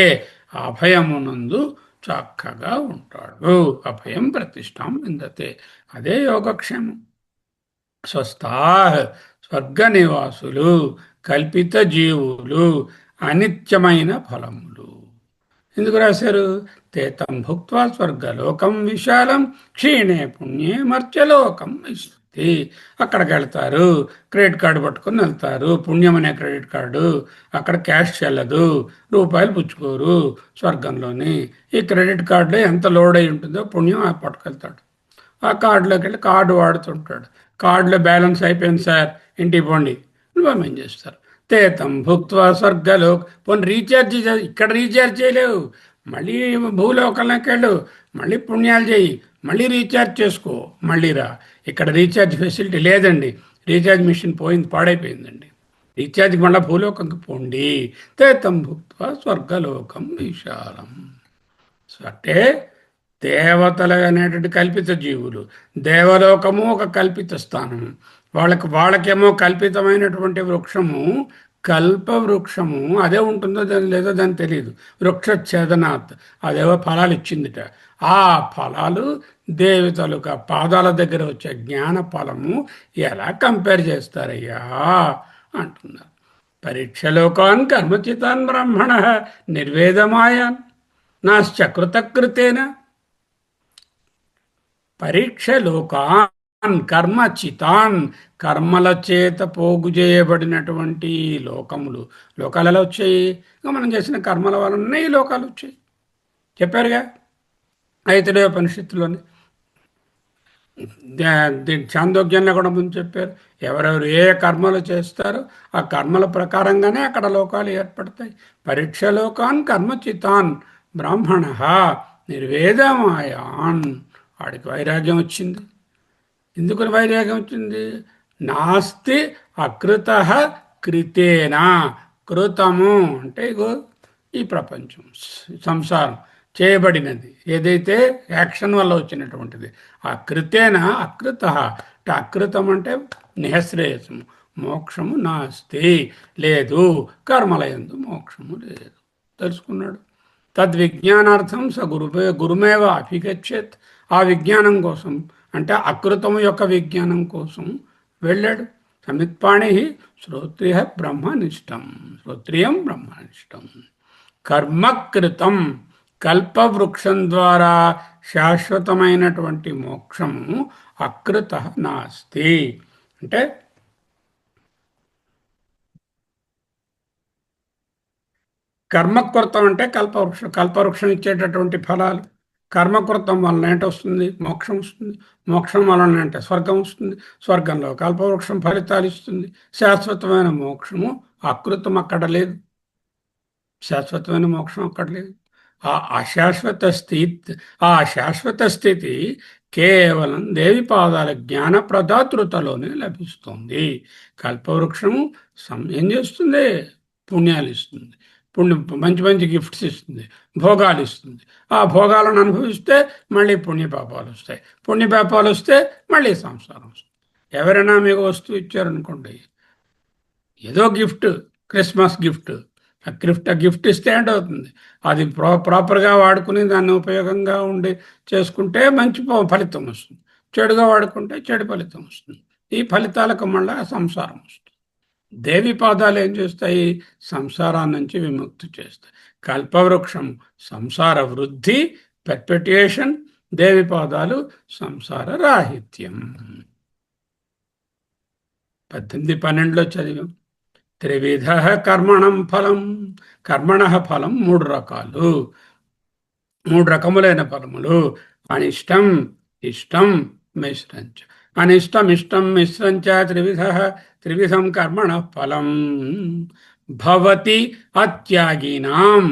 అభయమునందు చక్కగా ఉంటాడు. అభయం ప్రతిష్టాం విందతే, అదే యోగక్షేమం. స్వస్థా స్వర్గ నివాసులు, కల్పిత జీవులు, అనిత్యమైన ఫలములు. ఎందుకు రాశారు? తేతం భుక్త్వా స్వర్గలోకం విశాలం క్షీణే పుణ్యే మర్త్యలోకం విశంతి. అక్కడికి వెళ్తారు, క్రెడిట్ కార్డు పట్టుకొని వెళ్తారు, పుణ్యం అనే క్రెడిట్ కార్డు. అక్కడ క్యాష్ చెల్లదు, రూపాయలు పుచ్చుకోరు స్వర్గంలోని. ఈ క్రెడిట్ కార్డులో ఎంత లోడ్ అయి ఉంటుందో పుణ్యం పట్టుకెళ్తాడు. ఆ కార్డులోకి వెళ్ళి కార్డు వాడుతుంటాడు. కార్డులో బ్యాలెన్స్ అయిపోయింది సార్, ఇంటికి పోండి, నువ్వేం చేస్తారు? తేతం భుక్త్వా స్వర్గలోక్. పోనీ రీఛార్జ్ ఇక్కడ రీఛార్జ్ చేయలేవు, మళ్ళీ భూలోకంలోకి వెళ్ళు, మళ్ళీ పుణ్యాలు చేయి, మళ్ళీ రీఛార్జ్ చేసుకో, మళ్ళీ రా. ఇక్కడ రీఛార్జ్ ఫెసిలిటీ లేదండి, రీఛార్జ్ మిషన్ పోయింది, పాడైపోయిందండి. రీఛార్జ్కి మళ్ళీ భూలోకంకి పోండి. తేతం భుక్త్వా స్వర్గలోకం విశాలం. అంటే దేవతలు అనేటువంటి కల్పిత జీవులు, దేవలోకము ఒక కల్పిత స్థానం. వాళ్ళకేమో కల్పితమైనటువంటి వృక్షము, కల్ప వృక్షము అదే ఉంటుందో దాని లేదో దాని తెలియదు. వృక్ష ఛేదనాత్ అదేవో ఫలాలు ఇచ్చిందిట. ఆ ఫలాలు దేవతలుగా పాదాల దగ్గర వచ్చే జ్ఞాన ఫలము ఎలా కంపేర్ చేస్తారయ్యా అంటున్నారు. పరీక్షలోకాన్ కర్మచితాన్ బ్రహ్మణ నిర్వేదమాయాన్ నాశ్చకృతకృతేన. పరీక్షలోకాన్ కర్మచితాన్, కర్మల చేత పోగు చేయబడినటువంటి లోకములు. లోకాలు ఎలా వచ్చాయి? మనం చేసిన కర్మల వలన ఈ లోకాలు వచ్చాయి. చెప్పారుగా ఐతరేయోపనిషత్తులోని, చాందోగ్యంలో కూడా ముందు చెప్పారు. ఎవరెవరు ఏ కర్మలు చేస్తారో ఆ కర్మల ప్రకారంగానే అక్కడ లోకాలు ఏర్పడతాయి. పరీక్షలోకాన్ కర్మచితాన్ బ్రాహ్మణ నిర్వేదమాయాన్. వాడికి వైరాగ్యం వచ్చింది. ఎందుకు వైరాగ్యం వచ్చింది? నాస్తి అకృత కృతేనా. కృతము అంటే ఇగో ఈ ప్రపంచం, సంసారం చేయబడినది ఏదైతే యాక్షన్ వల్ల వచ్చినటువంటిది. ఆ కృతేన అకృత. అంటే అకృతం అంటే నిహశ్రేయసము, మోక్షము నాస్తి లేదు, కర్మలయందు మోక్షము లేదు. తెలుసుకున్నాడు. తద్విజ్ఞానార్థం స గురుమేవ అభిగచ్చేత్. ఆ విజ్ఞానం కోసం అంటే అకృతము యొక్క విజ్ఞానం కోసం వెళ్ళాడు. సమిత్పాణి శ్రోత్రియ బ్రహ్మనిష్టం, శ్రోత్రియం బ్రహ్మనిష్టం. కర్మకృతం, కల్పవృక్షం ద్వారా శాశ్వతమైనటువంటి మోక్షము అకృత నాస్తి. అంటే కర్మకృతం అంటే కల్పవృక్షం ఇచ్చేటటువంటి ఫలాలు. కర్మకృతం వలన ఏంటి వస్తుంది? మోక్షం వస్తుంది. మోక్షం వలన అంటే స్వర్గం వస్తుంది. స్వర్గంలో కల్పవృక్షం ఫలితాలు ఇస్తుంది. శాశ్వతమైన మోక్షము అకృతం అక్కడ లేదు. శాశ్వతమైన మోక్షం అక్కడ లేదు. ఆ శాశ్వత స్థితి కేవలం దేవి పాదాల జ్ఞాన ప్రదాతృతలోనే లభిస్తుంది. కల్పవృక్షము ఏం చేస్తుంది? పుణ్యాలు ఇస్తుంది. మంచి మంచి గిఫ్ట్స్ ఇస్తుంది, భోగాలు ఇస్తుంది. ఆ భోగాలను అనుభవిస్తే మళ్ళీ పుణ్యపాపాలు వస్తాయి. పుణ్యపాపాలు వస్తే మళ్ళీ సంసారం వస్తుంది. ఎవరైనా మీకు వస్తువు ఇచ్చారనుకోండి, ఏదో గిఫ్ట్, క్రిస్మస్ గిఫ్ట్, ఆ గిఫ్ట్ ఇస్తే ఏంటవుతుంది? అది ప్రాపర్గా వాడుకుని దాన్ని ఉపయోగంగా ఉండి చేసుకుంటే మంచి ఫలితం వస్తుంది. చెడుగా వాడుకుంటే చెడు ఫలితం వస్తుంది. ఈ ఫలితాలకు మళ్ళీ సంసారం వస్తుంది. దేవి పాదాలు ఏం చేస్తాయి? సంసారాన్ని నుంచి విముక్తి చేస్తాయి. కల్పవృక్షం సంసార వృద్ధి, పెర్పెట్యుయేషన్. దేవి పాదాలు సంసార రాహిత్యం. 18-12లో చదివాం. త్రివిధ కర్మణం ఫలం. కర్మణ ఫలం 3 రకాలు, 3 రకములైన ఫలములు. అనిష్టం, ఇష్టం, మిశ్రంచ. అనిష్టం, ఇష్టం, మిశ్రంచ త్రివిధం కర్మణ ఫలం భవతి అత్యాగినాం.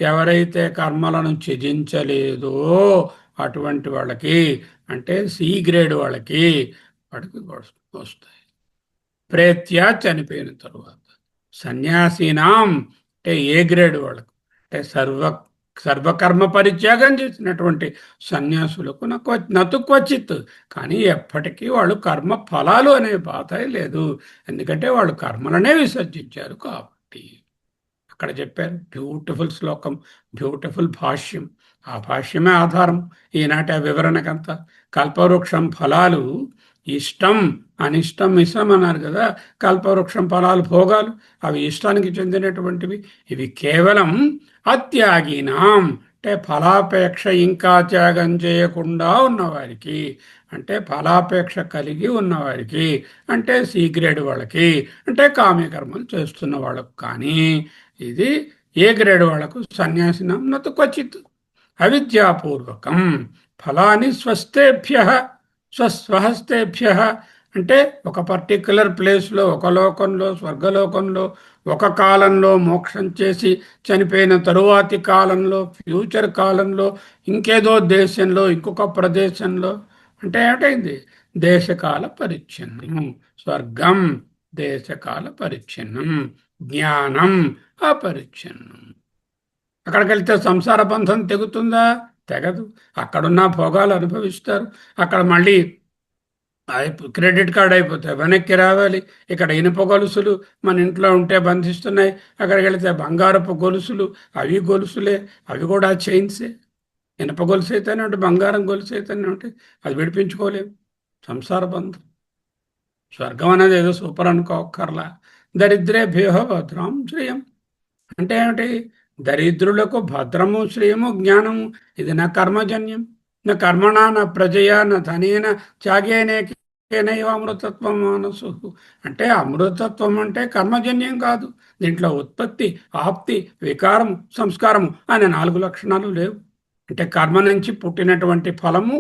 ఎవరైతే కర్మలను త్యజించలేదో అటువంటి వాళ్ళకి, అంటే సి గ్రేడ్ వాడికి వస్తాయి. ప్రేత్య చనిపోయిన తరువాత. సన్యాసీనాం అంటే ఏ గ్రేడ్ వాళ్ళకు, అంటే సర్వకర్మ పరిత్యాగం చేసినటువంటి సన్యాసులకు నతు క్వచిత్. కానీ ఎప్పటికీ వాళ్ళు కర్మ ఫలాలు అనే బాధ లేదు. ఎందుకంటే వాళ్ళు కర్మలనే విసర్జించారు కాబట్టి. అక్కడ చెప్పారు. బ్యూటిఫుల్ శ్లోకం, బ్యూటిఫుల్ భాష్యం. ఆ భాష్యమే ఆధారం ఈనాటి ఆ వివరణకంతా. కల్పవృక్షం ఫలాలు ఇష్టం అనిష్టం మిశ్రం అన్నారు కదా. కల్పవృక్షం ఫలాలు భోగాలు అవి ఇష్టానికి చెందినటువంటివి. ఇవి కేవలం అత్యాగినాం అంటే ఫలాపేక్ష ఇంకా త్యాగం చేయకుండా ఉన్నవారికి, అంటే ఫలాపేక్ష కలిగి ఉన్నవారికి, అంటే సి గ్రేడ్ వాళ్ళకి, అంటే కామ్యకర్మలు చేస్తున్న వాళ్ళకు. కానీ ఇది ఏ గ్రేడ్ వాళ్ళకు సన్యాసినం నతు క్వచిత్ అవిద్యాపూర్వకం ఫలాని స్వస్థేభ్య స్వస్వహస్తేభ్య అంటే ఒక పర్టిక్యులర్ ప్లేస్లో, ఒక లోకంలో, స్వర్గలోకంలో, ఒక కాలంలో మోక్షం చేసి చనిపోయిన తరువాతి కాలంలో, ఫ్యూచర్ కాలంలో, ఇంకేదో దేశంలో, ఇంకొక ప్రదేశంలో, అంటే ఏమిటైంది దేశకాల పరిచ్ఛిన్నం. స్వర్గం దేశకాల పరిచ్ఛిన్నం, జ్ఞానం అపరిచ్ఛిన్నం. అక్కడికి వెళ్తే సంసార బంధం తెగుతుందా? తెగదు. అక్కడున్న భోగాలు అనుభవిస్తారు. అక్కడ మళ్ళీ క్రెడిట్ కార్డ్ అయిపోతాయి, వెనక్కి రావాలి. ఇక్కడ ఇనుప గొలుసులు మన ఇంట్లో ఉంటే బంధిస్తున్నాయి, అక్కడికి వెళితే బంగారపు గొలుసులు, అవి గొలుసులే, అవి కూడా చైన్సే. ఇనుప గొలుసు అయితేనే ఉంటే, బంగారం గొలుసు అయితేనే ఉంటే అది విడిపించుకోలేము. సంసార బంధం. స్వర్గం అనేది ఏదో సూపర్ అనుకోకర్లా. దరిద్రే భేహ భద్రాం శ్రేయం అంటే ఏమిటి? దరిద్రులకు భద్రము శ్రేయము జ్ఞానము. ఇది నా కర్మజన్యం. నా కర్మణ నా ప్రజయా నా ధనేన త్యాగేనేకేనైవ అమృతత్వం మనసు. అంటే అమృతత్వం అంటే కర్మజన్యం కాదు. దీంట్లో ఉత్పత్తి, ఆప్తి, వికారము, సంస్కారము అనే 4 లక్షణాలు లేవు. అంటే కర్మ నుంచి పుట్టినటువంటి ఫలము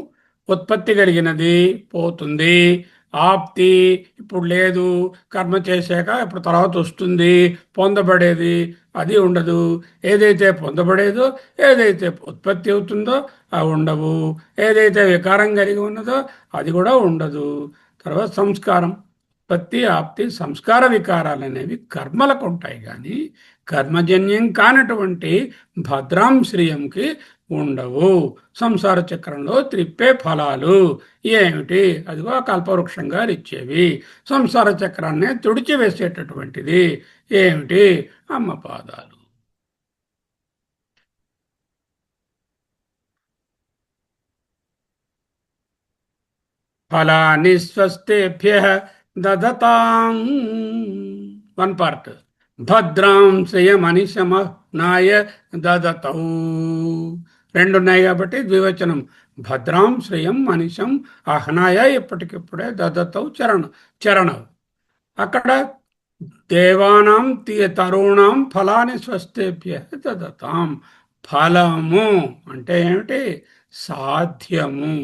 ఉత్పత్తి కలిగినది పోతుంది, ఆప్తి ఇప్పుడు లేదు, కర్మ చేశాక ఇప్పుడు తర్వాత వస్తుంది, పొందబడేది అది ఉండదు. ఏదైతే పొందబడేదో, ఏదైతే ఉత్పత్తి అవుతుందో అవి ఉండవు. ఏదైతే వికారం కలిగి ఉన్నదో అది కూడా ఉండదు. తర్వాత సంస్కారం, ఉత్పత్తి, ఆప్తి, సంస్కార వికారాలు అనేవి కర్మలకు ఉంటాయి, కానీ కర్మజన్యం కానటువంటి భద్రాం శ్రియంకి ఉండవు. సంసార చక్రంలో త్రిప్పే ఫలాలు ఏమిటి? అదిగో కల్పవృక్షంగా ఇచ్చేవి. సంసార చక్రాన్ని తుడిచివేసేటటువంటిది ఏమిటి? అమ్మ పాదాలు. ఫలాని స్వస్థేభ్య దదతాం. One part. భద్రాం శ్రియమనిశమ నాయ దదతౌ. 2 ఉన్నాయి కాబట్టి ద్వివచనం. భద్రాం శ్రియం మనిషం అహనాయ ఇప్పటికిప్పుడే దదతౌ చరణం. అక్కడ దేవానాం తరుణాం ఫలాని స్వస్థేభ్య దదతాం. ఫలము అంటే ఏమిటి? సాధ్యము.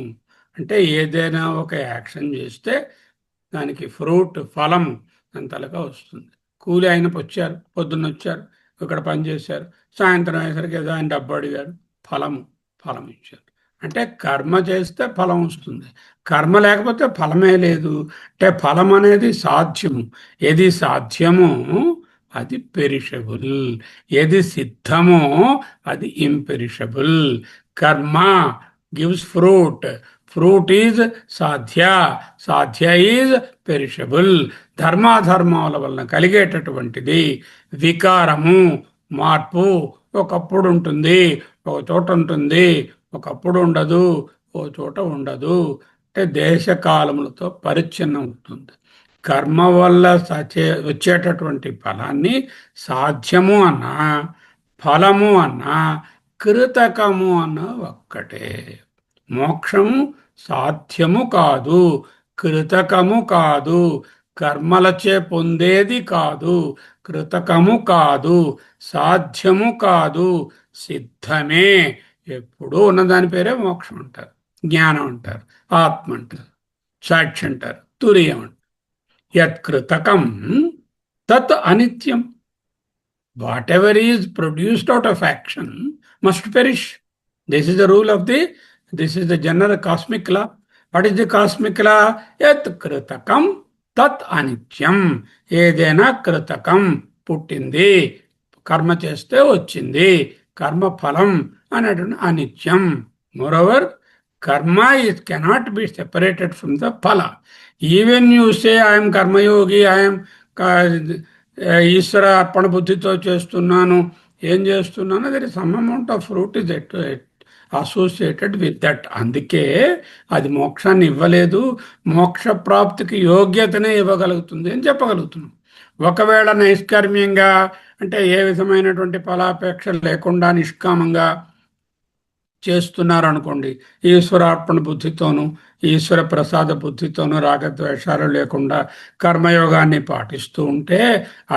అంటే ఏదైనా ఒక యాక్షన్ చేస్తే దానికి ఫ్రూట్, ఫలం అంతలుగా వస్తుంది. కూలి ఆయన వచ్చారు, పొద్దున్న వచ్చారు, ఇక్కడ పనిచేశారు, సాయంత్రం అయ్యేసరికి ఏదో ఆయన డబ్బు అడిగారు, ఫలం ఇచ్చారు. అంటే కర్మ చేస్తే ఫలం వస్తుంది, కర్మ లేకపోతే ఫలమే లేదు. అంటే ఫలం అనేది సాధ్యము. ఏది సాధ్యమో అది పెరిషబుల్, ఏది సిద్ధమో అది imperishable. Karma gives fruit, fruit is సాధ్య ఈజ్ పెరిషబుల్. ధర్మాధర్మాల వలన కలిగేటటువంటిది వికారము, మార్పు. ఒకప్పుడు ఉంటుంది, ఒక చోట ఉంటుంది, ఒకప్పుడు ఉండదు, ఓ చోట ఉండదు. అంటే దేశకాలములతో పరిచ్ఛిన్నం ఉంటుంది. కర్మ వల్ల వచ్చేటటువంటి ఫలాన్ని సాధ్యము అన్నా, ఫలము అన్నా, కృతకము అన్నా ఒక్కటే. మోక్షము సాధ్యము కాదు, కృతకము కాదు, కర్మలచే పొందేది కాదు, కృతకము కాదు, సాధ్యము కాదు, సిద్ధమే. ఎప్పుడూ ఉన్నదాని పేరే మోక్షం అంటారు, జ్ఞానం అంటారు, ఆత్మ అంటారు, సాక్షి అంటారు, తురియం అంటారు. యత్కృతకం తత్ అనిత్యం. Whatever is produced out of action must perish. This is the rule of this is the general cosmic law. What is the cosmic law? యత్ కృతకం తత్ అనిత్యం. ఏదైనా కృతకం, పుట్టింది, కర్మ చేస్తే వచ్చింది, కర్మ ఫలం అనేటువంటి అనిత్యం. Moreover karma it cannot be separated from the phala. Even you say I'm karmayogi, I'm ఈశ్వర అర్పణ బుద్ధితో చేస్తున్నాను, ఏం చేస్తున్నాను, there is some amount of fruit is at associated with that. అందుకే అది మోక్షాన్ని ఇవ్వలేదు, మోక్ష ప్రాప్తికి యోగ్యతనే ఇవ్వగలుగుతుంది అని చెప్పగలుగుతున్నాం. ఒకవేళ నైష్కర్మ్యంగా అంటే ఏ విధమైనటువంటి ఫలాపేక్ష లేకుండా నిష్కామంగా చేస్తున్నారు అనుకోండి, ఈశ్వరార్పణ బుద్ధితోనూ ఈశ్వర ప్రసాద బుద్ధితోనూ రాగద్వేషాలు లేకుండా కర్మయోగాన్ని పాటిస్తూ ఉంటే,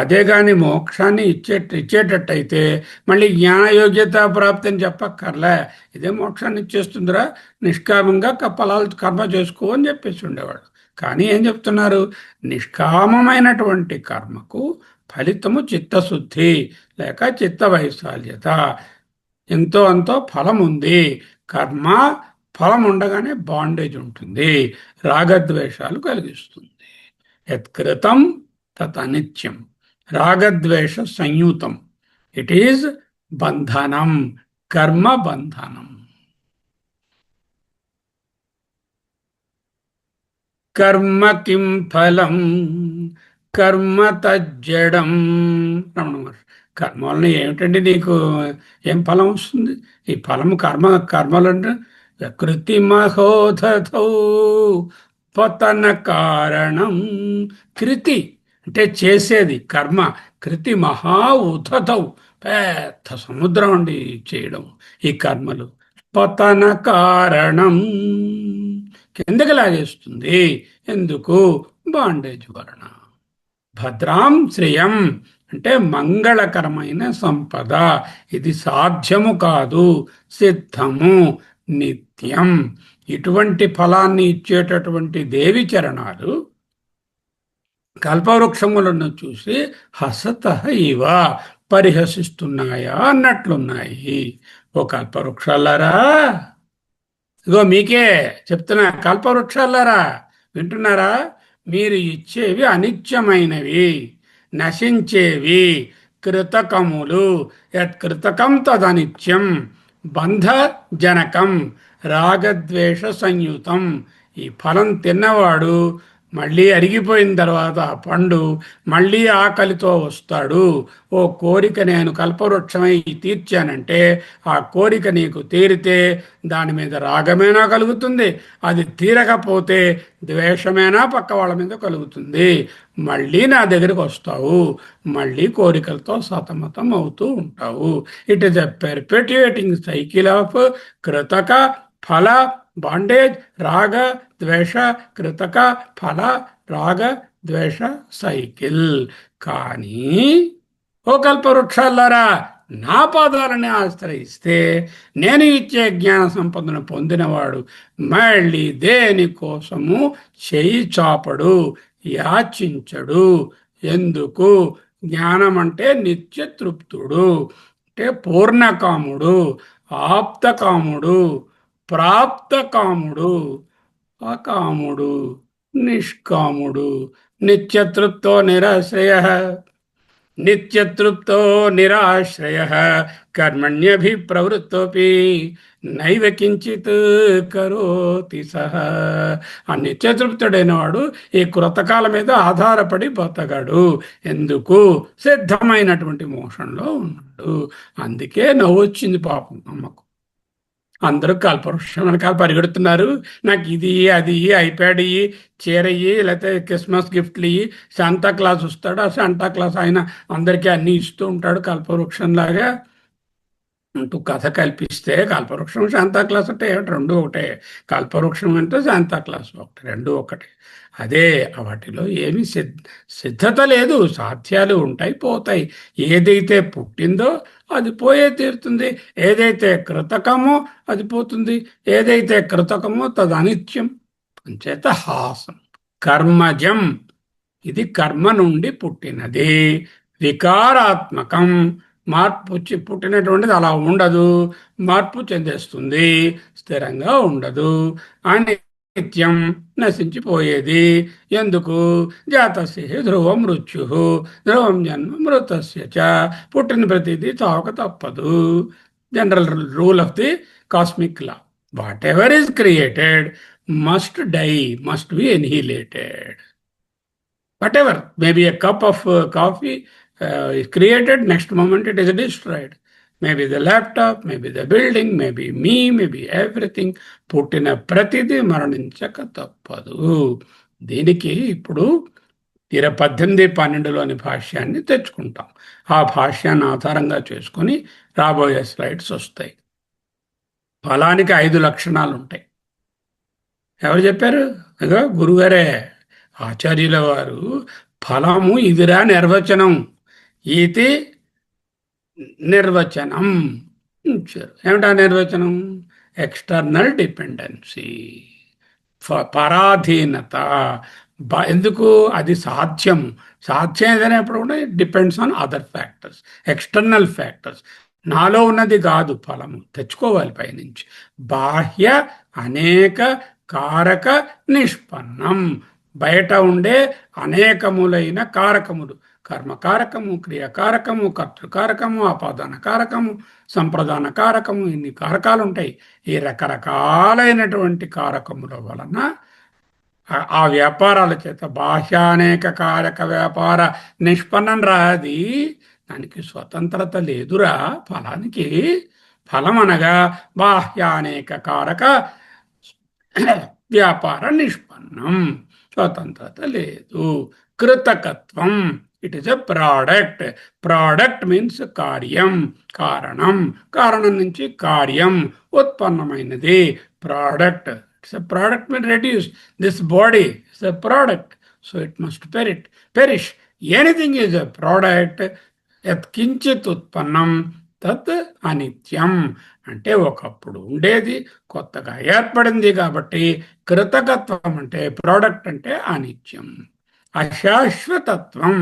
అదే కానీ మోక్షాన్ని ఇచ్చేటట్టయితే మళ్ళీ జ్ఞానయోగ్యత ప్రాప్తి అని చెప్పక్కర్లే, ఇదే మోక్షాన్ని ఇచ్చేస్తుందిరా, నిష్కామంగా ఫలాలు కర్మ చేసుకో అని చెప్పేసి ఉండేవాడు. కానీ ఏం చెప్తున్నారు, నిష్కామమైనటువంటి కర్మకు ఫలితము చిత్తశుద్ధి లేక చిత్త వైశాల్యత, ఎంతో అంతో ఫలం ఉంది. కర్మ ఫలం ఉండగానే బాండేజ్ ఉంటుంది, రాగద్వేషాలు కలిగిస్తుంది. యత్కృతం తత్ అనిత్యం, రాగద్వేష సంయుతం, ఇట్ ఈజ్ బంధనం, కర్మ బంధనం. కర్మ కిం ఫలం కర్మ తజ్జడం. రమణ మహర్షి, కర్మ వలన ఏమిటండి నీకు ఏం ఫలం వస్తుంది? ఈ ఫలం కర్మలు అంటే కృతిమహోదౌ పతన కారణం. కృతి అంటే చేసేది కర్మ, కృతి మహా ఉదౌ పెద్ద సముద్రం అండి చేయడం ఈ కర్మలు. పతన కారణం కిందకి లాగేస్తుంది. ఎందుకు? బాండేజ్ వలన. భద్రాం శ్రేయం అంటే మంగళకరమైన సంపద, ఇది సాధ్యము కాదు, సిద్ధము, నిత్యం. ఇటువంటి ఫలాన్ని ఇచ్చేటటువంటి దేవి చరణాలు కల్పవృక్షములను చూసి హసత ఇవ పరిహసిస్తున్నాయా అన్నట్లున్నాయి. ఓ కల్పవృక్షాలారా, ఇగో మీకే చెప్తున్నా, కల్పవృక్షాలారా వింటున్నారా? మీరు ఇచ్చేవి అనిత్యమైనవి, నశించేవి, కృతకములు. యత్కృతకం తదనిత్యం, బంధజనకం, రాగద్వేష సంయుతం. ఈ ఫలం తిన్నవాడు మళ్ళీ అరిగిపోయిన తర్వాత ఆ పండు మళ్ళీ ఆకలితో వస్తాడు. ఓ కోరిక నేను కల్పవృక్షమై తీర్చానంటే ఆ కోరిక నీకు తీరితే దాని మీద రాగమేనా కలుగుతుంది, అది తీరకపోతే ద్వేషమేనా పక్క వాళ్ళ మీద కలుగుతుంది. మళ్ళీ నా దగ్గరికి వస్తావు, మళ్ళీ కోరికలతో సతమతం అవుతూ ఉంటావు. It is a perpetuating cycle of kritaka phala bondage, రాగ ద్వేష, కృతక ఫల రాగ ద్వేష సైకిల్. కానీ ఓ కల్పవృక్షాలారా, నా పాదాలని ఆశ్రయిస్తే నేను ఇచ్చే జ్ఞాన సంపదను పొందినవాడు మళ్ళీ దేనికోసము చేయి చాపడు, యాచించడు. ఎందుకు? జ్ఞానం అంటే నిత్య తృప్తుడు, అంటే పూర్ణకాముడు, ఆప్తకాముడు, ప్రాప్తకాముడు, అకాముడు, నిష్కాముడు. నిత్యతృప్తో నిరాశ్రయ, నిత్యతృప్తో నిరాశ్రయ, కర్మణ్యభిప్రవృత్తోపి నైవ కించిత్ కరోతి సహ. ఆ నిత్యతృప్తుడైన వాడు ఈ కృతకాల మీద ఆధారపడి బతకడు. ఎందుకు? సిద్ధమైనటువంటి మోషంలో ఉన్నాడు. అందుకే నవ్వు వచ్చింది పాపం అమ్మకు. అందరూ కల్పవృక్షం వెనకాల పరిగెడుతున్నారు, నాకు ఇది అది ఐప్యాడ్ ఇయ్యి, చీర ఇయ్యి, లేకపోతే క్రిస్మస్ గిఫ్ట్లు ఇయ్యి. శాంతా క్లాస్ వస్తాడు, ఆ శాంతా క్లాస్ ఆయన అందరికీ అన్నీ ఇస్తూ ఉంటాడు కల్పవృక్షంలాగా అంటూ కథ కల్పిస్తే, కల్పవృక్షం శాంతా క్లాస్ అంటే రెండు ఒకటే, కల్పవృక్షం అంటే శాంతా క్లాస్ ఒకటి, రెండు ఒకటే. అదే వాటిలో ఏమీ సిద్ధత లేదు, సాధ్యాలు ఉంటాయి పోతాయి. ఏదైతే పుట్టిందో అది పోయే తీరుతుంది, ఏదైతే కృతకమో అది పోతుంది, ఏదైతే కృతకమో తది అనిత్యం. అంచేత హాసం. కర్మజం, ఇది కర్మ నుండి పుట్టినది, వికారాత్మకం, మార్పు పుట్టినటువంటిది అలా ఉండదు, మార్పు చెందేస్తుంది, స్థిరంగా ఉండదు. అనిత్యం, నశించిపోయేది. ఎందుకు? జాతస్య ధ్రువం మృత్యు, ధ్రువం జన్మ మృతస్య చ. పుట్టిన ప్రతిదీ చావక తప్పదు. General rule of the cosmic law. Whatever is created must die, must be annihilated. Whatever, maybe a cup of coffee is created, next moment it is destroyed. Maybe the laptop, maybe the building, maybe me, maybe everything. పుట్టిన ప్రతిదీ మరణించక తప్పదు. దీనికి ఇప్పుడు 1812లోని భాష్యాన్ని తెచ్చుకుంటాం. ఆ భాష్యాన్ని ఆధారంగా చేసుకొని రాబోయే స్లైడ్స్ వస్తాయి. ఫలానికి 5 లక్షణాలు ఉంటాయి. ఎవరు చెప్పారు? ఇగో గురుగారే, ఆచార్యుల వారు ఫలము ఇదిరా నిర్వచనం, ఇది నిర్వచనం ఇచ్చారు. ఏమిటా నిర్వచనం? ఎక్స్టర్నల్ డిపెండెన్సీ, పరాధీనత. ఎందుకు? అది సాధ్యం. సాధ్యం ఏదైనప్పుడు కూడా it depends on other factors, external factors. నాలో ఉన్నది కాదు ఫలము, తెచ్చుకోవాలి పైనుంచి. బాహ్య అనేక కారక నిష్పన్నం, బయట ఉండే అనేకములైన కారకములు, కర్మకారకము, క్రియాకారకము, కర్తృకారకము, ఆపాదాన కారకము, సంప్రదాన కారకము, ఇన్ని కారకాలు ఉంటాయి. ఈ రకరకాలైనటువంటి కారకముల వలన ఆ వ్యాపారాల చేత బాహ్యానేక కారక వ్యాపార నిష్పన్నం రాది. దానికి స్వతంత్రత లేదురా ఫలానికి. ఫలం అనగా బాహ్యానేక కారక వ్యాపార నిష్పన్నం, స్వతంత్రత లేదు. కృతకత్వం, it is a product. Product means కార్యం, కారణం, కారణం నుంచి కార్యం ఉత్పన్నమైనది. Product, it's a product mean reduce. This body is a product, so it must perish. Anything is a product. యత్కించిత్ ఉత్పన్నం తత్ అనిత్యం. అంటే ఒకప్పుడు ఉండేది కొత్తగా ఏర్పడింది కాబట్టి కృతకత్వం అంటే, ప్రోడక్ట్ అంటే అనిత్యం. అశాశ్వతత్వం,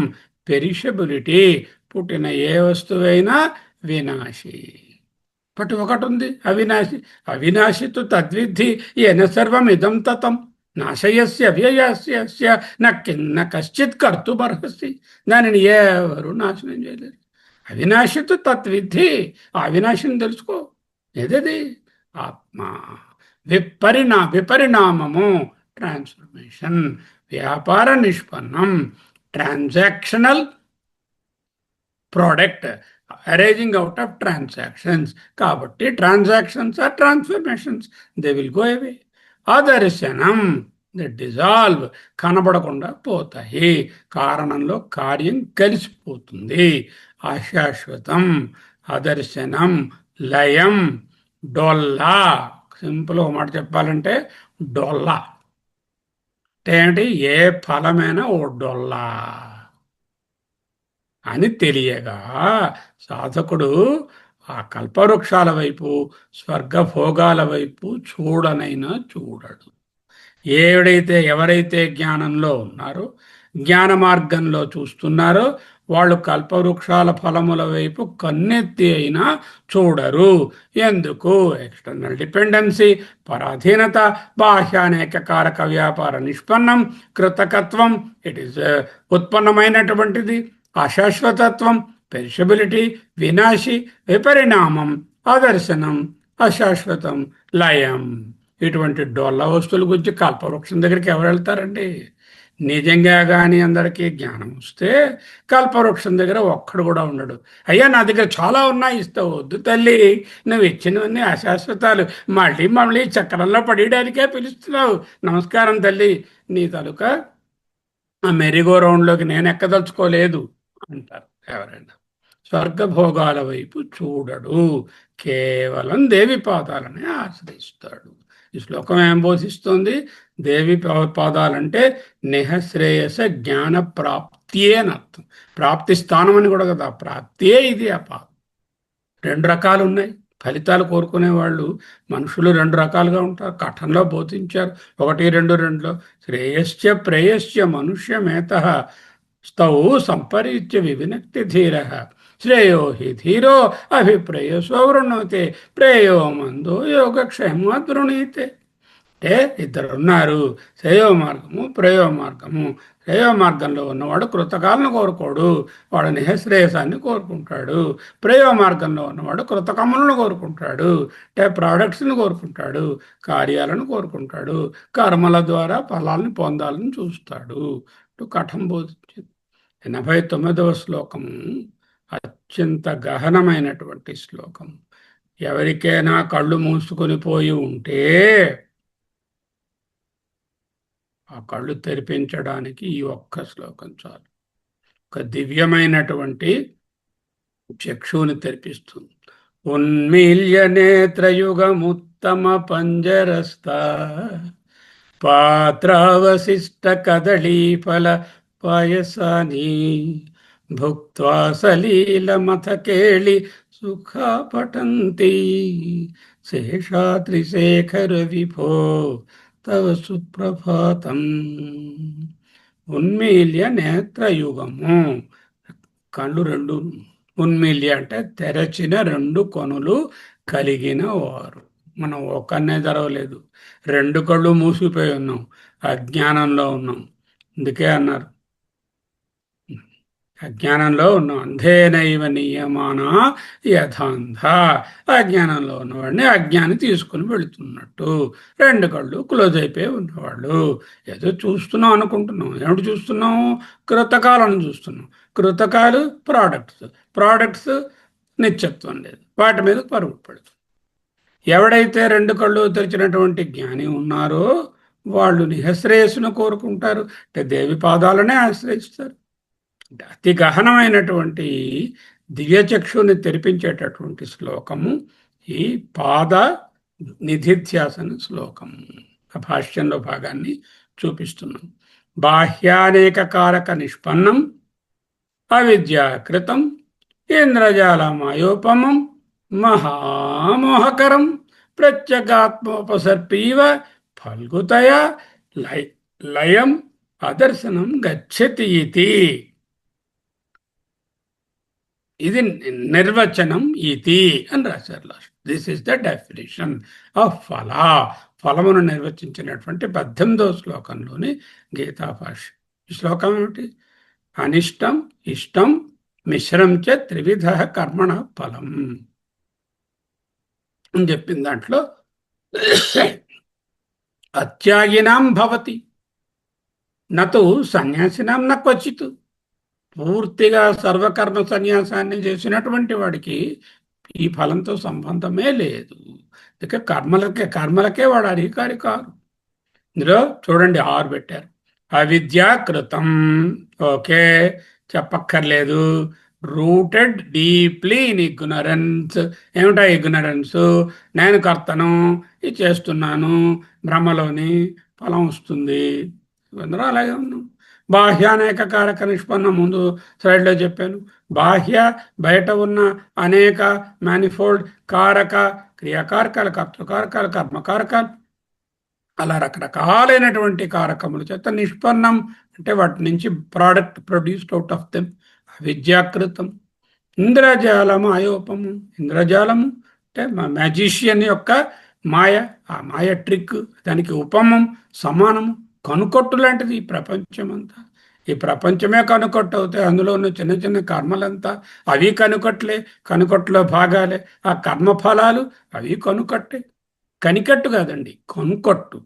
పెరిషబిలిటీ, పుట్టిన ఏ వస్తువైనా వినాశి. బట్ ఒకటి ఉంది అవినాశి. అవినాశితు తద్విద్ధి ఏన సర్వం ఇదం తతం నాశయస్య వ్యయస్య న కశ్చిత్ కర్తుమర్హసి. దానిని ఎవరు నాశనం చేయలేరు. అవినాశితు తద్విద్ధి, ఆ అవినాశిని తెలుసుకో. ఏదది? ఆత్మ. విపరిణామము, ట్రాన్స్ఫర్మేషన్. వ్యాపార నిష్పన్నం, transactional product arising out of transactions. కాబట్టి transactions are transformations, they will go away. అదర్శనం, ద డిజాల్వ్, కనబడకుండా పోతాయి. కారణంలో కార్యం కలిసిపోతుంది. అశాశ్వతం, అదర్శనం, లయం, డొల్లా. సింపుల్ మాట చెప్పాలంటే డొల్లా అంటే ఏంటి? ఏ ఫలమైనా ఓ డొల్లా అని తెలియగా సాధకుడు ఆ కల్పవృక్షాల వైపు, స్వర్గభోగాల వైపు చూడనైనా చూడడు. ఎవరైతే జ్ఞానంలో ఉన్నారో, జ్ఞాన మార్గంలో చూస్తున్నారో, వాళ్ళు కల్పవృక్షాల ఫలముల వైపు కన్నెత్తి అయినా చూడరు. ఎందుకు? ఎక్స్టర్నల్ డిపెండెన్సీ, పరాధీనత, బాహ్యానేక కారక వ్యాపార నిష్పన్నం, కృతకత్వం, ఇట్ ఈస్ ఉత్పన్నమైనటువంటిది. అశాశ్వతత్వం, పెరిషబిలిటీ, వినాశి, విపరిణామం, అదర్శనం, అశాశ్వతం, లయం. ఇటువంటి డొల్ల వస్తువుల గురించి కల్పవృక్షం దగ్గరికి ఎవరు వెళ్తారండి? నిజంగా కానీ అందరికీ జ్ఞానం వస్తే కల్పవృక్షం దగ్గర ఒక్కడు కూడా ఉండడు. అయ్యా నా దగ్గర చాలా ఉన్నాయి, ఇస్తావు. వద్దు తల్లి, నువ్వు ఇచ్చినవన్నీ అశాశ్వతాలు, మళ్ళీ మళ్ళీ చక్రంలో పడేయడానికే పిలుస్తున్నావు. నమస్కారం తల్లి, నీ తాలూకా ఆ మెరిగో రౌండ్లోకి నేను ఎక్కదలుచుకోలేదు అంటారు ఎవరైనా. స్వర్గభోగాల వైపు చూడడు, కేవలం దేవి పాదాలని ఆశ్రయిస్తాడు. ఈ శ్లోకం ఏం బోధిస్తుంది? దేవి పాదాలంటే నిహశ్రేయస జ్ఞాన ప్రాప్తియే అని అర్థం. ప్రాప్తి స్థానం అని కూడా కదా, ప్రాప్తియే ఇది. ఆ పాదం 2 రకాలు ఉన్నాయి. ఫలితాలు కోరుకునే వాళ్ళు మనుషులు 2 రకాలుగా ఉంటారు. కఠంలో బోధించారు 1, 2, 2లో. శ్రేయశ్చ ప్రేయశ్చ మనుష్యమేత స్తౌ సంపరీత్య వివినక్తి ధీర శ్రేయో హి ధీరో అభిప్రేయసో వృణోతే ప్రేయో మందో యోగక్షేమాద్ వృణీతే. అంటే ఇద్దరు ఉన్నారు, శ్రేయో మార్గము, ప్రేయో మార్గము. శ్రేయో మార్గంలో ఉన్నవాడు కృతకాలను కోరుకోడు, వాడు నిహశ్రేయసాన్ని కోరుకుంటాడు. ప్రేయో మార్గంలో ఉన్నవాడు కృతకములను కోరుకుంటాడు, అంటే ప్రోడక్ట్స్ని కోరుకుంటాడు, కార్యాలను కోరుకుంటాడు, కర్మల ద్వారా ఫలాలను పొందాలని చూస్తాడు. కఠం బోధించింది. 89వ శ్లోకము అత్యంత గహనమైనటువంటి శ్లోకం. ఎవరికైనా కళ్ళు మూసుకొని పోయి ఉంటే ఆ కళ్ళు తెరిపించడానికి ఈ ఒక్క శ్లోకం చాలు. ఒక దివ్యమైనటువంటి చక్షువుని తెరిపిస్తుంది. ఉన్మీల్య నేత్రయుగముత్తమ పంజరస్థ పాత్రావశిష్ట కదళీఫల పాయసాని భుక్త్వా సలీలమథ కేళి సుఖా పఠంతి శేషాద్రిశేఖర విభో తవ సుప్రభాతం. ఉన్మీల్య నేత్రయుగము, కళ్ళు రెండు. ఉన్మీల్య అంటే తెరచిన రెండు కొనులు కలిగిన వారు. మనం ఒక్కనే తెరవలేదు, రెండు కళ్ళు మూసిపోయి ఉన్నాం, అజ్ఞానంలో ఉన్నాం. అందుకే అన్నారు, అజ్ఞానంలో ఉన్నాం. అంధేనైవ నియమాన యథాంధ. అజ్ఞానంలో ఉన్నవాడిని అజ్ఞాని తీసుకుని వెళుతున్నట్టు. రెండు కళ్ళు క్లోజ్ అయిపోయి ఉన్నవాళ్ళు. ఏదో చూస్తున్నాం అనుకుంటున్నాం. ఏమిటి చూస్తున్నాం? కృతకాలను చూస్తున్నాం. కృతకాలు ప్రోడక్ట్స్, ప్రోడక్ట్స్ నిత్యత్వం లేదు, వాటి మీద పరుగు పెడుతుంది. ఎవడైతే రెండు కళ్ళు తెరిచినటువంటి జ్ఞాని ఉన్నారో వాళ్ళు నిహశ్రేయస్సును కోరుకుంటారు, అంటే దేవి పాదాలనే ఆశ్రయిస్తారు. అతి గహనమైనటువంటి దివ్యచక్షుని తెరిపించేటటువంటి శ్లోకము ఈ పాద నిధిధ్యాసన శ్లోకము. ఆ భాష్యంలో భాగాన్ని చూపిస్తున్నాం. బాహ్యానేక కారక నిష్పన్నం అవిద్యాకృతం ఇంద్రజాలమాయోపమం మహామోహకరం ప్రత్యేగాత్మోపసర్పీవ ఫల్గుతయ లయం అదర్శనం గచ్చతి ఇతి. ఇది నిర్వచనం ఇది అని రాశారు last. This is the definition of ఫల. ఫలమును నిర్వచించినటువంటి 18వ శ్లోకంలోని గీతా భాష్య. ఈ శ్లోకం ఏమిటి? అనిష్టం ఇష్టం మిశ్రం చ త్రివిధ కర్మణ ఫలం అని చెప్పిన దాంట్లో అత్యాగినాం భవతి నతు సన్యాసినాం న క్వచిత్. పూర్తిగా సర్వకర్మ సన్యాసాన్ని చేసినటువంటి వాడికి ఈ ఫలంతో సంబంధమే లేదు. ఇక కర్మలకే వాడు అధికారి కాదు. ఇందులో చూడండి 6 పెట్టారు. అవిద్యాకృతం, ఓకే, చెప్పక్కర్లేదు. Rooted deeply in ignorance. ఏమిటా ఇగ్నరెన్స్? నేను కర్తను, ఇది చేస్తున్నాను, భ్రమలోని ఫలం వస్తుంది. అందరూ అలాగే ఉన్నాం. బాహ్యానేక కారక నిష్పన్నం ముందు స్లైడ్లో చెప్పాను. బాహ్య బయట ఉన్న అనేక మ్యానిఫోల్డ్ కారక క్రియాకారకాలు, కర్తృకారకాలు, కర్మకారకాలు, అలా రకరకాలైనటువంటి కారకముల చేత నిష్పన్నం అంటే వాటి నుంచి product produced out of them. అవిద్యాకృతం. ఇంద్రజాలము అయోపము. ఇంద్రజాలము అంటే మ్యాజిషియన్ యొక్క మాయ, ఆ మాయ ట్రిక్, దానికి ఉపమం, సమానము, కనుకొట్టు లాంటిది ఈ ప్రపంచం అంతా. ఈ ప్రపంచమే కనుకొట్టు అవుతాయి. అందులో ఉన్న చిన్న చిన్న కర్మలంతా అవి కనుకొట్లే, కనుకొట్టులో భాగాలే. ఆ కర్మఫలాలు అవి కనుకట్టే. కనికట్టు కాదండి, కనుకొట్టు.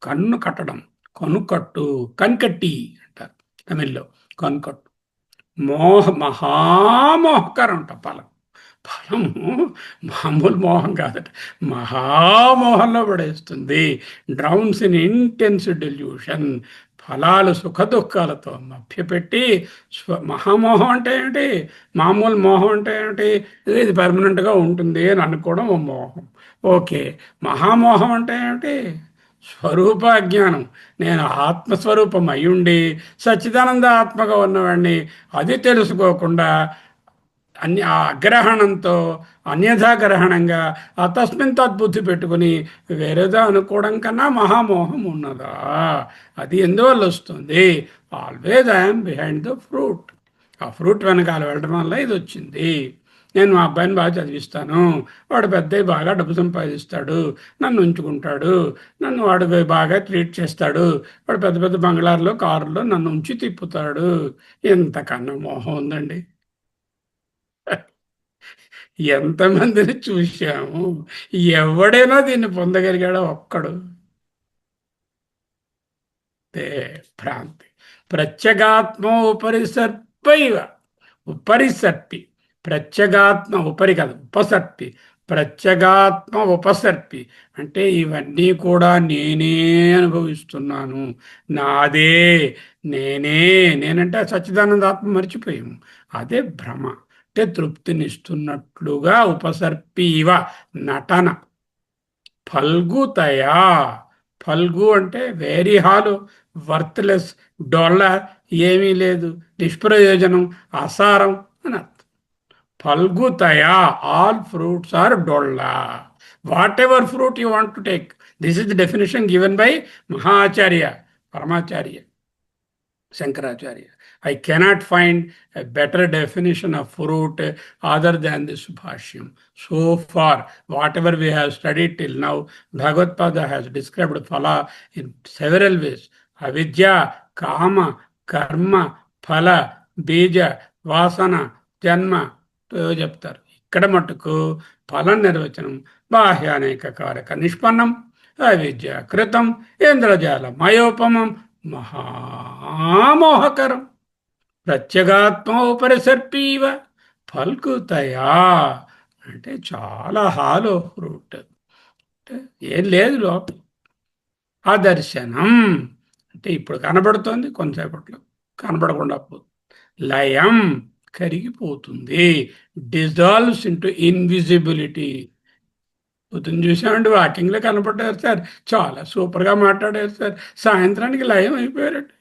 కన్ను కట్టడం, కనుకట్టు, కనికట్టి అంటారు తమిళ్లో. కనుకట్టు మహామోహకరం అంట ఫలం. ఫలము మామూలు మోహం కాదట, మహామోహంలో పడేస్తుంది. డ్రౌన్స్ ఇన్ ఇంటెన్స్ డెల్యూషన్. ఫలాలు సుఖ దుఃఖాలతో మభ్యపెట్టి మహామోహం అంటే ఏమిటి? మామూలు మోహం అంటే ఏమిటి? ఇది పర్మనెంట్గా ఉంటుంది అని అనుకోవడం ఓ మోహం. ఓకే, మహామోహం అంటే ఏమిటి? స్వరూప అజ్ఞానం. నేను ఆత్మస్వరూపం అయ్యుండి సచ్చిదానంద ఆత్మగా ఉన్నవాడిని అది తెలుసుకోకుండా ఆ అగ్రహణంతో అన్యథాగ్రహణంగా ఆ తస్మిన్ తద్బుద్ధి పెట్టుకుని వేరేదో అనుకోవడం కన్నా మహామోహం ఉన్నదా? అది ఎందువల్ల వస్తుంది? Always I'm behind the fruit. ఆ ఫ్రూట్ వెనకాల వెళ్ళడం వల్ల ఇది వచ్చింది. నేను మా అబ్బాయిని బాగా చదివిస్తాను, వాడు పెద్దవి బాగా డబ్బు సంపాదిస్తాడు, నన్ను ఉంచుకుంటాడు, నన్ను వాడు బాగా ట్రీట్ చేస్తాడు, వాడు పెద్ద పెద్ద బంగ్లాల్లో కారులో నన్ను ఉంచి తిప్పుతాడు. ఎంతకన్నా మోహం ఉందండి? ఎంతమందిని చూశాము. ఎవడైనా దీన్ని పొందగలిగాడో ఒక్కడు. భ్రాంతి. ప్రత్యేగాత్మ ఉపరిసర్పైవ ఉపరిసర్పి ప్రత్యేగాత్మ ఉపరి కాదు, ఉపసర్పి. ప్రత్యేగాత్మ ఉపసర్పి అంటే ఇవన్నీ కూడా నేనే అనుభవిస్తున్నాను, నాదే, నేనంటే సచ్చిదానందాత్మ మర్చిపోయాము. అదే భ్రమ. అంటే తృప్తినిస్తున్నట్లుగా ఉపసర్పి ఇవ నటన. ఫల్గుతయా. ఫల్గు అంటే వెరీ హాలో, వర్త్లెస్, డొల్లర్, ఏమీ లేదు, నిష్ప్రయోజనం, అసారం అని అర్థం. ఫల్గుతయా, ఆల్ ఫ్రూట్స్ ఆర్ డొల్లా. Whatever fruit you want to take. This is the definition given by Mahacharya, Paramacharya Shankaracharya. I cannot find a better definition of fruit other than this Bhashyam. So far, whatever we have studied till now, Bhagavad Pada has described phala in several ways. Avidya, kama, karma, phala, bija, vasana, janma. చెప్తారు. ఇక్కడ మటుకు ఫల నిర్వచనం బాహ్యానేక కారక నిష్పన్నం, అవిద్య కృతం, ఇంద్రజాల మయోపమం, మహామోహకరం, ప్రత్యేగాత్మోపరిసర్పీవ ఫల్కుతయా. అంటే చాలా హాలో ఫ్రూట్, అంటే ఏం లేదు లోపల. అదర్శనం అంటే ఇప్పుడు కనబడుతోంది, కొంతసేపట్లో కనబడకుండా పోతుంది. లయం కరిగిపోతుంది, డిజాల్వ్స్ ఇంటూ ఇన్విజిబిలిటీ. పొద్దున్న చూసామండి, వాకింగ్లో కనపడ్డారు సార్, చాలా సూపర్గా మాట్లాడారు సార్, సాయంత్రానికి లయం అయిపోయారండి,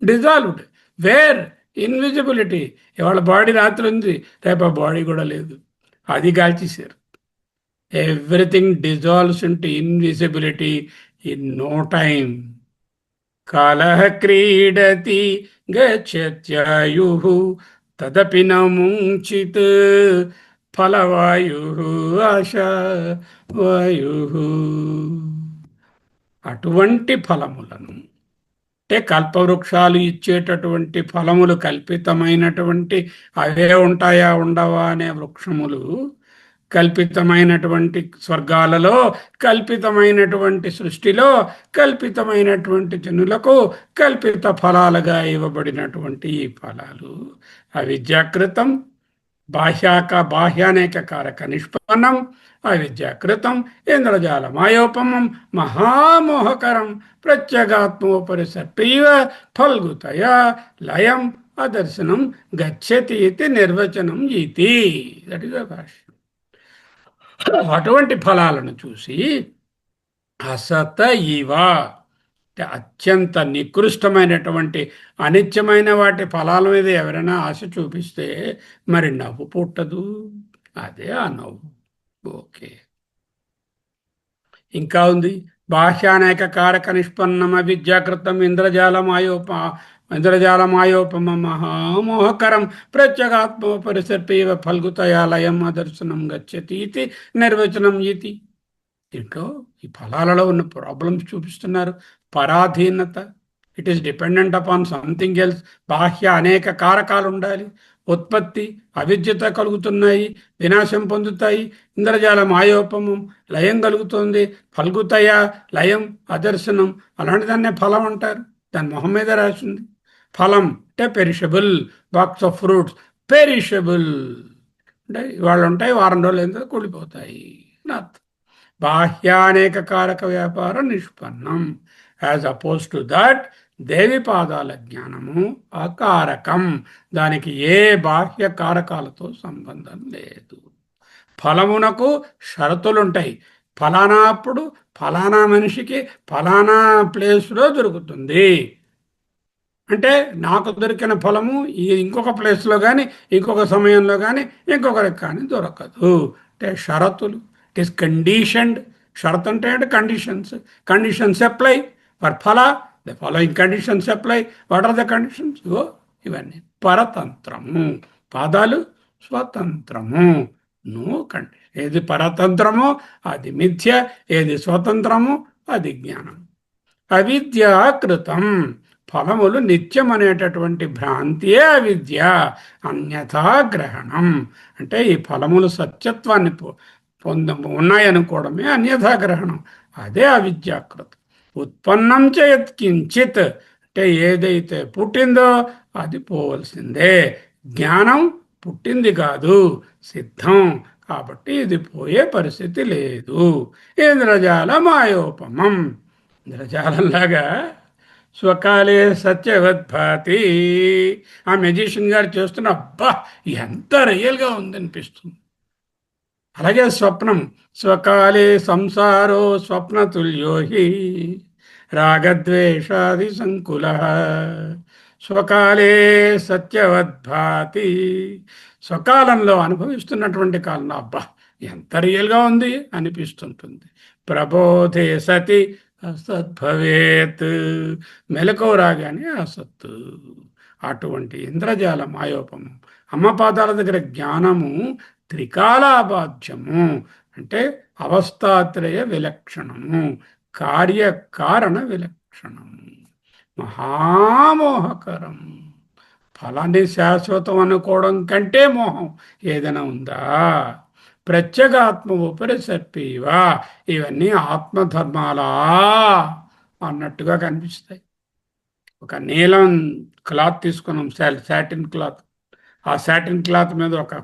డిజాల్వ్డ్. వేర్? ఇన్విజిబిలిటీ. ఇవాళ బాడీ రాత్రి ఉంది, రేపు ఆ బాడీ కూడా లేదు, అది కాల్చేశారు. Everything dissolves into invisibility in no time. కాలః క్రీడతి గచ్చత్యాయు తదపి న ముంచిత్ ఫలవాయు ఆశా వాయు. అటువంటి ఫలములను అంటే కల్పవృక్షాలు ఇచ్చేటటువంటి ఫలములు కల్పితమైనటువంటి అవే ఉంటాయా ఉండవా అనే వృక్షములు కల్పితమైనటువంటి స్వర్గాలలో, కల్పితమైనటువంటి సృష్టిలో, కల్పితమైనటువంటి జనులకు కల్పిత ఫలాలుగా ఇవ్వబడినటువంటి ఈ ఫలాలు అవిద్యాకృతం, బాహ్యానేక కారక నిష్పన్నం, అవిద్యాకృతం, ఇంద్రజాల మాయోపమం, మహామోహకరం, ప్రత్యేగాత్మోపరిసర్పీవ ఫల్గుతయా లయం అదర్శనం గచ్చతి ఇది నిర్వచనం ఇది. దట్ ఇస్ ద భాష్యం. అటువంటి ఫలాలను చూసి అసత ఇవ అంటే అత్యంత నికృష్టమైనటువంటి అనిత్యమైన వాటి ఫలాల మీద ఎవరైనా ఆశ చూపిస్తే మరి నవ్వు పుట్టదు. అదే ఆ నవ్వు. ఓకే, ఇంకా ఉంది. బాహ్యానేక కారక నిష్పన్నం అవిద్యాకృతం ఇంద్రజాలమాయోపమ మహామోహకరం ప్రత్యేగాత్మోపరిసర్పీవ ఫల్గుతయాలయం అదర్శనం గచ్చతి ఇది నిర్వచనం ఇది. దీంట్లో ఈ ఫలాలలో ఉన్న ప్రాబ్లమ్స్ చూపిస్తున్నారు. పరాధీనత, it is dependent upon something else. బాహ్య అనేక కారకాలు ఉండాలి. ఉత్పత్తి అవిద్యత కలుగుతున్నాయి, వినాశం పొందుతాయి. ఇంద్రజాల మాయోపమం, లయం కలుగుతుంది. ఫల్గుతయ, లయం, అదర్శనం, అలాంటి దాన్నే ఫలం అంటారు. దాని మొహం మీద రాసింది. ఫలం అంటే perishable. Box of fruits perishable అంటే ఇవాళ ఉంటాయి, వారం రోజులు ఎంత కూలిపోతాయి అర్థం. బాహ్యానేక కారక వ్యాపారం నిష్పన్నం. యాజ్ అపోజ్ టు దట్ దేవి పాదాల జ్ఞానము అకారకం. దానికి ఏ బాహ్య కారకాలతో సంబంధం లేదు. ఫలమునకు షరతులుంటాయి. ఫలానా అప్పుడు ఫలానా మనిషికి ఫలానా ప్లేస్లో దొరుకుతుంది అంటే నాకు దొరికిన ఫలము ఇంకొక ప్లేస్లో కానీ, ఇంకొక సమయంలో కానీ, ఇంకొకరికి కానీ దొరకదు. అంటే షరతులు. It is conditioned. షరత్ అంటే conditions. Conditions apply for phala. The following conditions apply. What are the conditions? ఇవన్నీ పరతంత్రము. పాదాలు స్వతంత్రము. No condition. ఏది పరతంత్రమో అది మిథ్య, ఏది స్వతంత్రమో అది జ్ఞానం. అవిద్యాకృతం. ఫలములు నిత్యం అనేటటువంటి భ్రాంతియే అవిద్య. అన్యథా గ్రహణం అంటే ఈ ఫలములు సత్యత్వాన్ని ఉన్నాయనుకోవడమే అన్యథా గ్రహణం. అదే అవిద్యాకృతం. ఉత్పన్నం చేయత్ కించిత్ అంటే ఏదైతే పుట్టిందో అది పోవలసిందే. జ్ఞానం పుట్టింది కాదు, సిద్ధం. కాబట్టి ఇది పోయే పరిస్థితి లేదు. ఇంద్రజాల మాయోపమం. ఇంద్రజాలంలాగా స్వకాలే సత్యవద్భాతి. ఆ మెజిషియన్ గారు చేస్తున్న అబ్బా ఎంత రియల్గా ఉందనిపిస్తుంది. అలాగే స్వప్నం, స్వకాలే సంసారో స్వప్నతుల్యో హి రాగద్వేషాది సంకుల స్వకాలే సత్యవద్భాతి. స్వకాలంలో అనుభవిస్తున్నటువంటి కాలంలో అబ్బా ఎంత రియల్గా ఉంది అనిపిస్తుంటుంది. ప్రబోధే సతి అసద్భవేత్. మెలకువ రాగానే అసత్తు. అటువంటి ఇంద్రజాల మాయోపము. అమ్మ పాదాల దగ్గర జ్ఞానము త్రికాలాబాధ్యము, అంటే అవస్థాత్రయ విలక్షణము, కార్యకారణ విలక్షణము, మహామోహకరం. ఫలాన్ని శాశ్వతం అనుకోవడం కంటే మోహం ఏదైనా ఉందా? ప్రత్యేగాత్మ ఉపరి సర్పీవా. ఇవన్నీ ఆత్మధర్మాలా అన్నట్టుగా కనిపిస్తాయి. ఒక నీలం క్లాత్ తీసుకున్నాం, సాటిన్ క్లాత్. ఆ సాటిన్ క్లాత్ మీద ఒక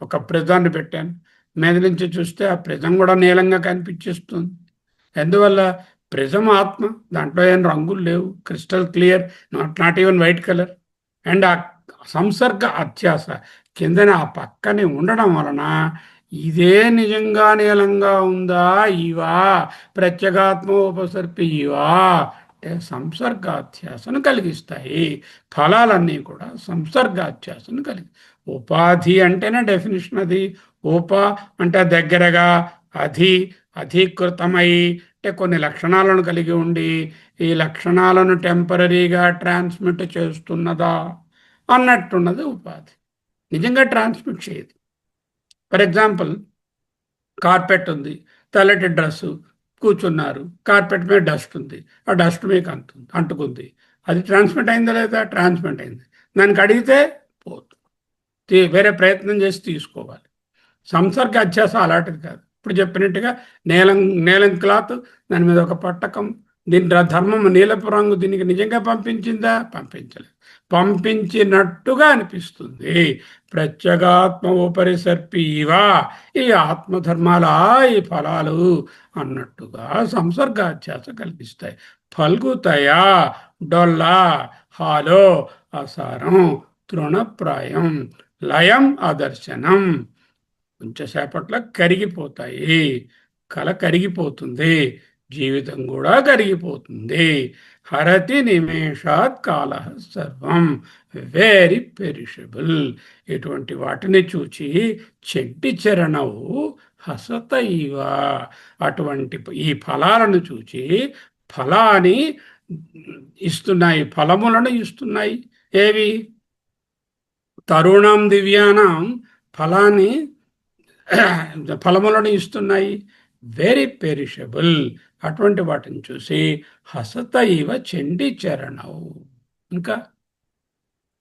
ఒక ప్రిజాన్ని పెట్టాను. మీద నుంచి చూస్తే ఆ ప్రిజం కూడా నీలంగా కనిపించేస్తుంది. ఎందువల్ల? ప్రిజం ఆత్మ, దాంట్లో ఏం రంగులు లేవు, crystal clear, not even white colour. And ఆ సంసర్గ అత్యాస కిందన ఆ పక్కనే ఉండడం వలన ఇదే నిజంగా నీలంగా ఉందా ఇవా, ప్రత్యేగాత్మ ఉపసర్పి ఇవా అంటే సంసర్గాధ్యాసను కలిగిస్తాయి. ఫలాలన్నీ కూడా సంసర్గాధ్యాసను కలిగి. ఉపాధి అంటేనే డెఫినేషన్ అది. ఉప అంటే దగ్గరగా, అధి అధీకృతమై అంటే కొన్ని లక్షణాలను కలిగి ఉండి ఈ లక్షణాలను టెంపరీగా ట్రాన్స్మిట్ చేస్తున్నదా అన్నట్టున్నది ఉపాధి. నిజంగా ట్రాన్స్మిట్ చేయదు. ఫర్ ఎగ్జాంపుల్, కార్పెట్ ఉంది, తెల్లటి డ్రెస్సు, కూర్చున్నారు, కార్పెట్ మీద డస్ట్ ఉంది, ఆ డస్ట్ మీకు అంటుకుంది. అది ట్రాన్స్మిట్ అయిందా లేదా? ట్రాన్స్మిట్ అయింది. దానికి అడిగితే పోతుంది, వేరే ప్రయత్నం చేసి తీసుకోవాలి. సంసర్గ అధ్యాస అలాంటిది కాదు. ఇప్పుడు చెప్పినట్టుగా నీలం నీలం క్లాత్, దాని మీద ఒక పట్టకం, దీని ధర్మం నీలపు రంగు దీనికి నిజంగా పంపించిందా? పంపించలేదు. పంపించినట్టుగా అనిపిస్తుంది. ప్రత్యేగాత్మ ఉపరి సర్పీవా. ఈ ఆత్మధర్మాలా ఈ ఫలాలు అన్నట్టుగా సంసర్గాధ్యాస కల్పిస్తాయి. ఫల్గుతయా డొల్లా హాలో అసారం తృణప్రాయం లయం అదర్శనం. కొంచెంసేపట్లో కరిగిపోతాయి. కళ కరిగిపోతుంది, జీవితం కూడా కరిగిపోతుంది. హరతి నిమేషాత్ కాల సర్వం, వెరీ పెరిషబుల్. ఇటువంటి వాటిని చూచి చెడ్డి చరణవు హసత ఇవ. అటువంటి ఈ ఫలాలను చూచి ఫలాన్ని ఇస్తున్నాయి, ఫలములను ఇస్తున్నాయి. ఏవి? తరుణం దివ్యానం ఫలాన్ని ఫలములను ఇస్తున్నాయి, వెరీ పెరిషబుల్. అటువంటి వాటిని చూసి హసత ఇవ చండి చరణవు. ఇంకా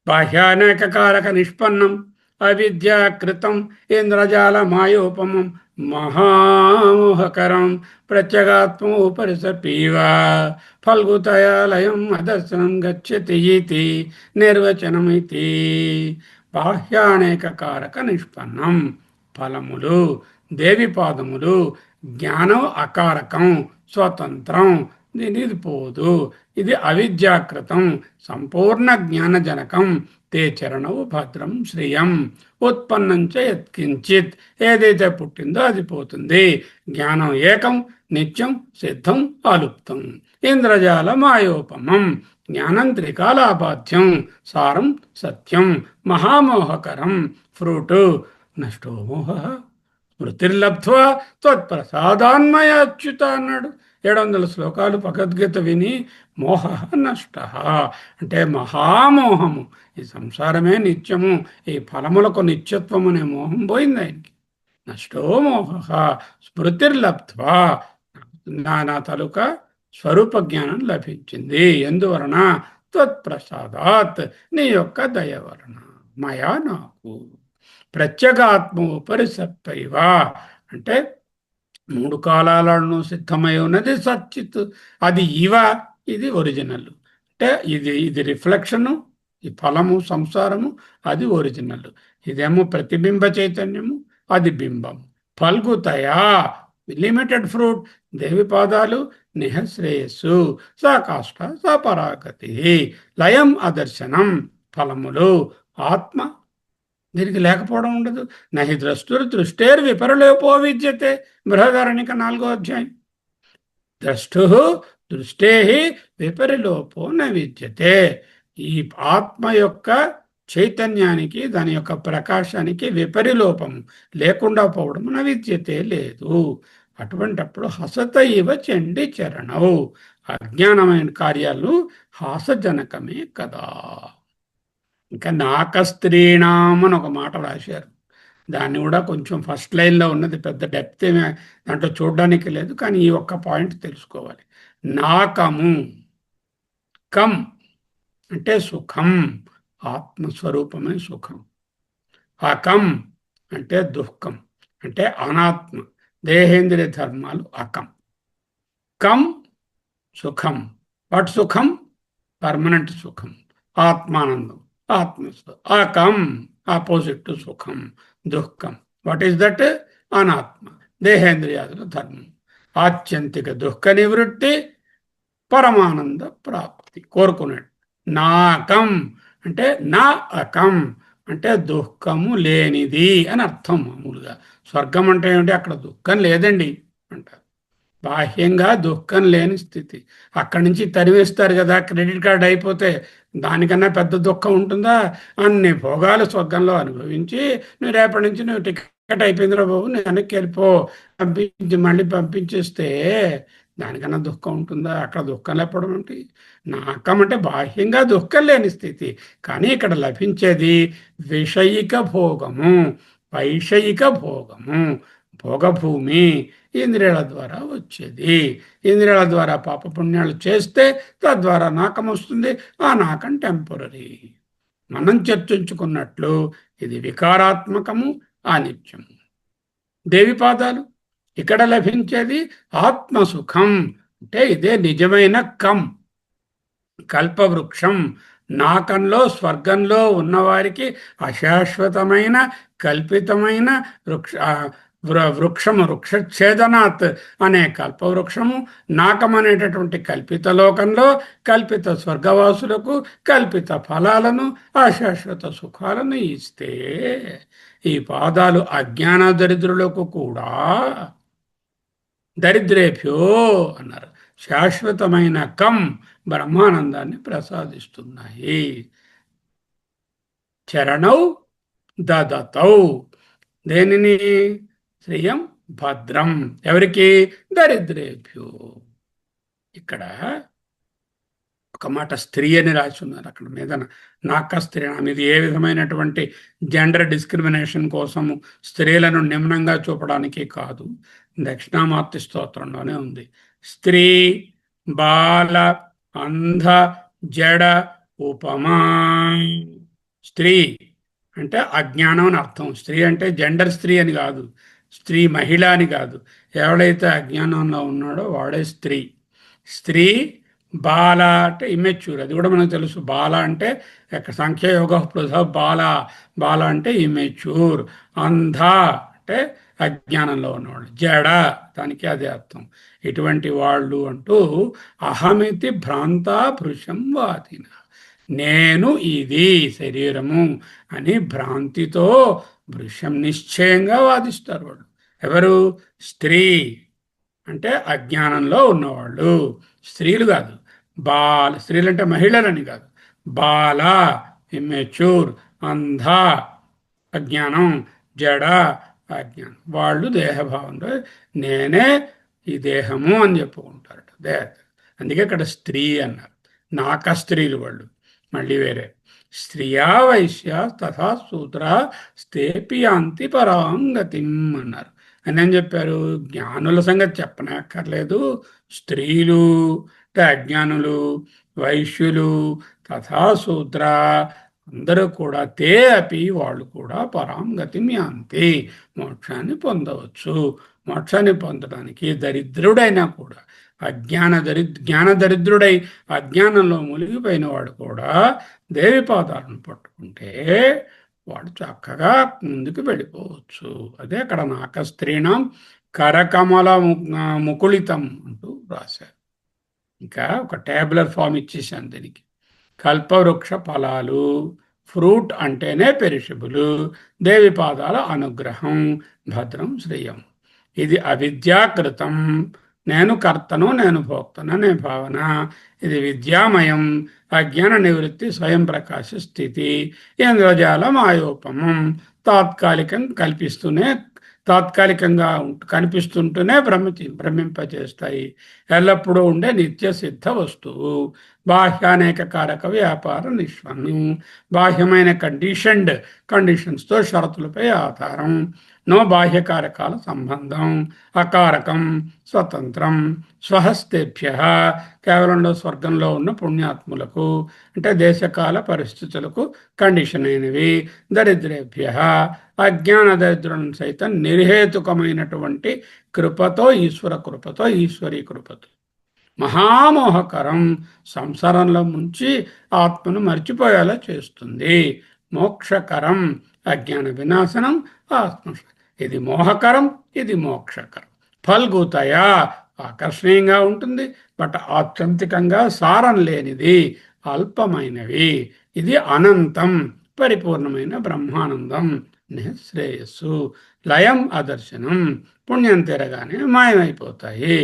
బాహ్యానేకకారక నిష్పన్నం అవిద్యాకృతం ఇంద్రజాల మాయోపమం మహామోహకరం ప్రత్యేగాత్మ ఉపరిసపీవ ఫల్గుతయాలయం అదర్శనం గచ్చతి ఇతి నిర్వచనమితి. బాహ్యానేకకారక నిష్పన్నం, ఫలములు, దేవిపాదములు, జ్ఞానం అకారకం, స్వతంత్రం, ఇది పోదు, ఇది అవిద్యాకృతం, సంపూర్ణ జ్ఞానజనకం. తే చరణవు భద్రం శ్రియం ఉత్పన్నం యత్కించిత్. ఏదైతే పుట్టిందో అది పోతుంది. జ్ఞానం ఏకం, నిత్యం, సిద్ధం, అలుప్తం. ఇంద్రజాల మాయోపమం, జ్ఞానం త్రికాలాబాధ్యం, సారం సత్యం, మహామోహకరం, ఫ్రూటు నష్టో మోహ స్మృతిర్లబ్ధ్వా త్వత్ప్రసాదాన్మయ అచ్యుత అన్నాడు. 700 శ్లోకాలు భగవద్గీత విని మోహ నష్ట అంటే మహామోహము, ఈ సంసారమే నిత్యము, ఈ ఫలములకు నిత్యత్వము అనే మోహం పోయింది ఆయనకి. నష్టో మోహ స్మృతిర్లబ్ధ్వా, నా తలుక స్వరూప జ్ఞానం లభించింది. ఎందువలన? త్వత్ప్రసాదాత్, నీ యొక్క దయ వలన. మయా నాకు ప్రత్యేగాత్మ ఉపరిసత్తైవా అంటే 3 కాలాలను సిద్ధమై ఉన్నది సచ్చిత్. అది ఇవ, ఇది ఒరిజినల్. అంటే ఇది రిఫ్లెక్షను, ఈ ఫలము సంసారము అది ఒరిజినల్. ఇదేమో ప్రతిబింబ చైతన్యము, అది బింబం. ఫల్గుతయా లిమిటెడ్ ఫ్రూట్, దేవి పాదాలు నిహశ్రేయస్సు, సా కాష్ట సా పరాగతి, లయం అదర్శనం, ఫలములు ఆత్మ, దీనికి లేకపోవడం ఉండదు. నహి ద్రష్టుర్ దృష్టేర్ విపరలోపో విద్యతే, బృహదారణిక 4వ అధ్యాయం. ద్రష్టు దృష్టే విపరిలోపో న విద్యతే. ఈ ఆత్మ యొక్క చైతన్యానికి, దాని యొక్క ప్రకాశానికి విపరిలోపం లేకుండా పోవడం న విద్యతే లేదు. అటువంటప్పుడు హసత ఇవ చండి చరణవు, అజ్ఞానమైన కార్యాలు హాసజనకమే కదా. ఇంకా నాకస్త్రీణం అని ఒక మాట రాశారు. దాన్ని కూడా కొంచెం ఫస్ట్ లైన్లో ఉన్నది, పెద్ద డెప్త్ ఏమి దాంట్లో చూడడానికి లేదు, కానీ ఈ ఒక్క పాయింట్ తెలుసుకోవాలి. నాకము, కం అంటే సుఖం, ఆత్మస్వరూపమే సుఖం. అకం అంటే దుఃఖం, అంటే అనాత్మ, దేహేంద్రియ ధర్మాలు అకం. కం సుఖం, వాట్ సుఖం? పర్మనెంట్ సుఖం, ఆత్మానందం, అకం ఆపోజిట్ టు సుఖం, దుఃఖం. What is that? అనాత్మ, దేహేంద్రియాదుల ధర్మం. ఆత్యంతిక దుఃఖ నివృత్తి, పరమానంద ప్రాప్తి కోరుకున్నాడు. నాకం అంటే నా అకం అంటే దుఃఖము లేనిది అని అర్థం. మామూలుగా స్వర్గం అంటే ఏమిటి? అక్కడ దుఃఖం లేదండి అంటారు. బాహ్యంగా దుఃఖం లేని స్థితి. అక్కడి నుంచి తరివేస్తారు కదా, క్రెడిట్ కార్డు అయిపోతే. దానికన్నా పెద్ద దుఃఖం ఉంటుందా? అన్ని భోగాలు స్వర్గంలో అనుభవించి నువ్వు రేపటి నుంచి నువ్వు టికెట్ అయిపోయిందిరా బాబు, నేను వెనక్కి వెళ్ళిపో, మళ్ళీ పంపించేస్తే దానికన్నా దుఃఖం ఉంటుందా? అక్కడ దుఃఖం లేకపోవడం ఏంటి? నాకం అంటే బాహ్యంగా దుఃఖం లేని స్థితి. కానీ ఇక్కడ లభించేది విషయిక భోగము, వైషయిక భోగము, భోగభూమి, ఇంద్రియాల ద్వారా వచ్చేది. ఇంద్రియాల ద్వారా పాపపుణ్యాలు చేస్తే తద్వారా నాకం వస్తుంది. ఆ నాకం టెంపరీ. మనం చర్చించుకున్నట్లు ఇది వికారాత్మకము, అనిత్యము. దేవి పాదాలు, ఇక్కడ లభించేది ఆత్మసుఖం. అంటే ఇదే నిజమైన కం, కల్పవృక్షం. నాకంలో స్వర్గంలో ఉన్నవారికి అశాశ్వతమైన కల్పితమైన వృక్షము, వృక్షఛేదనాత్ అనే కల్పవృక్షము, నాకం అనేటటువంటి కల్పిత లోకంలో కల్పిత స్వర్గవాసులకు కల్పిత ఫలాలను, అశాశ్వత సుఖాలను ఇస్తే, ఈ పాదాలు అజ్ఞాన దరిద్రులకు కూడా, దరిద్రేభ్యో అన్నారు, శాశ్వతమైన కం బ్రహ్మానందాన్ని ప్రసాదిస్తున్నాయి. చరణౌ దదతౌ, దేనిని? శ్రియం భద్రం, ఎవరికి? దరిద్రేభ్యో. ఇక్కడ ఒక మాట స్త్రీ అని రాసి ఉన్నారు అక్కడ మీద, నాక స్త్రీ. ఇది ఏ విధమైనటువంటి జెండర్ డిస్క్రిమినేషన్ కోసము, స్త్రీలను నిమ్నంగా చూపడానికి కాదు. దక్షిణామార్తి స్తోత్రంలోనే ఉంది. స్త్రీ, బాల, అంధ, జడ, ఉపమా. స్త్రీ అంటే అజ్ఞానం అని అర్థం. స్త్రీ అంటే జెండర్ స్త్రీ అని కాదు, స్త్రీ మహిళ అని కాదు. ఎవడైతే అజ్ఞానంలో ఉన్నాడో వాడే స్త్రీ. స్త్రీ, బాల అంటే ఇమెచ్యూర్, అది కూడా మనకు తెలుసు. బాల అంటే సంఖ్యాయోగ పృథ బాల, బాల అంటే ఇమెచ్యూర్. అంధ అంటే అజ్ఞానంలో ఉన్నవాళ్ళు. జడ, దానికి అదే అర్థం. ఇటువంటి వాళ్ళు అంటూ అహమితి భ్రాంత భృశం వాదిన, నేను ఇది శరీరము అని భ్రాంతితో భృశం నిశ్చయంగా వాదిస్తారు వాళ్ళు. ఎవరు? స్త్రీ అంటే అజ్ఞానంలో ఉన్నవాళ్ళు. స్త్రీలు కాదు, బాల. స్త్రీలు అంటే మహిళలని కాదు. బాల ఇమ్మెచ్యూర్, అంధ అజ్ఞానం, జడ అజ్ఞానం. వాళ్ళు దేహభావంలో నేనే ఈ దేహము అని చెప్పుకుంటారట. అందుకే ఇక్కడ స్త్రీ అన్నారు. నాక స్త్రీలు వాళ్ళు మళ్ళీ వేరే. స్త్రియా వైశ్య తథా శూద్ర స్తేపి యాంతి పరాంగతిం అన్నారు. అని ఏం చెప్పారు? జ్ఞానుల సంగతి చెప్పనక్కర్లేదు. స్త్రీలు అంటే అజ్ఞానులు, వైశ్యులు, తథా శూద్ర అందరూ కూడా తే అపి వాళ్ళు కూడా పరాంగతిం యాంతి మోక్షాన్ని పొందవచ్చు. మోక్షాన్ని పొందడానికి దరిద్రుడైనా కూడా, జ్ఞాన దరిద్రుడై అజ్ఞానంలో మునిగిపోయిన వాడు కూడా దేవి పాదాలను పట్టుకుంటే వాడు చక్కగా ముందుకు వెళ్ళిపోవచ్చు. అదే అక్కడ నాక స్త్రీణం కరకమల ముకుళితం అంటూ రాశారు. ఇంకా ఒక టేబులర్ ఫామ్ ఇచ్చేసాను దీనికి. కల్పవృక్ష ఫలాలు, ఫ్రూట్ అంటేనే పెరిషబుల్, దేవి పాదాల అనుగ్రహం, భద్రం శ్రేయం. ఇది అవిద్యాకృతం, నేను కర్తను నేను భోక్తను అనే భావన. ఇది విద్యామయం, అజ్ఞాన నివృత్తి, స్వయం ప్రకాశ స్థితి, ఇంద్రజాలం ఆయోపమం, తాత్కాలికం కల్పిస్తూనే తాత్కాలికంగా కనిపిస్తుంటూనే భ్రమింపజేస్తాయి. ఎల్లప్పుడూ ఉండే నిత్య సిద్ధ వస్తువు. బాహ్యానేక కారక వ్యాపార నిష్పన్నం, బాహ్యమైన కండిషన్స్తో షరతులపై ఆధారం. నో బాహ్యకారకాల సంబంధం. అకారకం, స్వతంత్రం, స్వహస్తేభ్య, కేవలంలో స్వర్గంలో ఉన్న పుణ్యాత్ములకు, అంటే దేశకాల పరిస్థితులకు కండిషన్ అయినవి. దరిద్రేభ్య, అజ్ఞాన దరిద్రులను సైతం నిర్హేతుకమైనటువంటి కృపతో, ఈశ్వర కృపతో, ఈశ్వరీ కృపతో. మహామోహకరం, సంసారంలో ముంచి ఆత్మను మర్చిపోయేలా చేస్తుంది. మోక్షకరం, అజ్ఞాన వినాశనం, ఆత్మ. ఇది మోహకరం, ఇది మోక్షకరం. ఫల్గుతయా, ఆకర్షణీయంగా ఉంటుంది, బట్ ఆత్యంతికంగా సారం లేనిది, అల్పమైనవి. ఇది అనంతం, పరిపూర్ణమైన బ్రహ్మానందం, నిశ్రేయస్సు. లయం అదర్శనం, పుణ్యం తిరగానే మాయమైపోతాయి,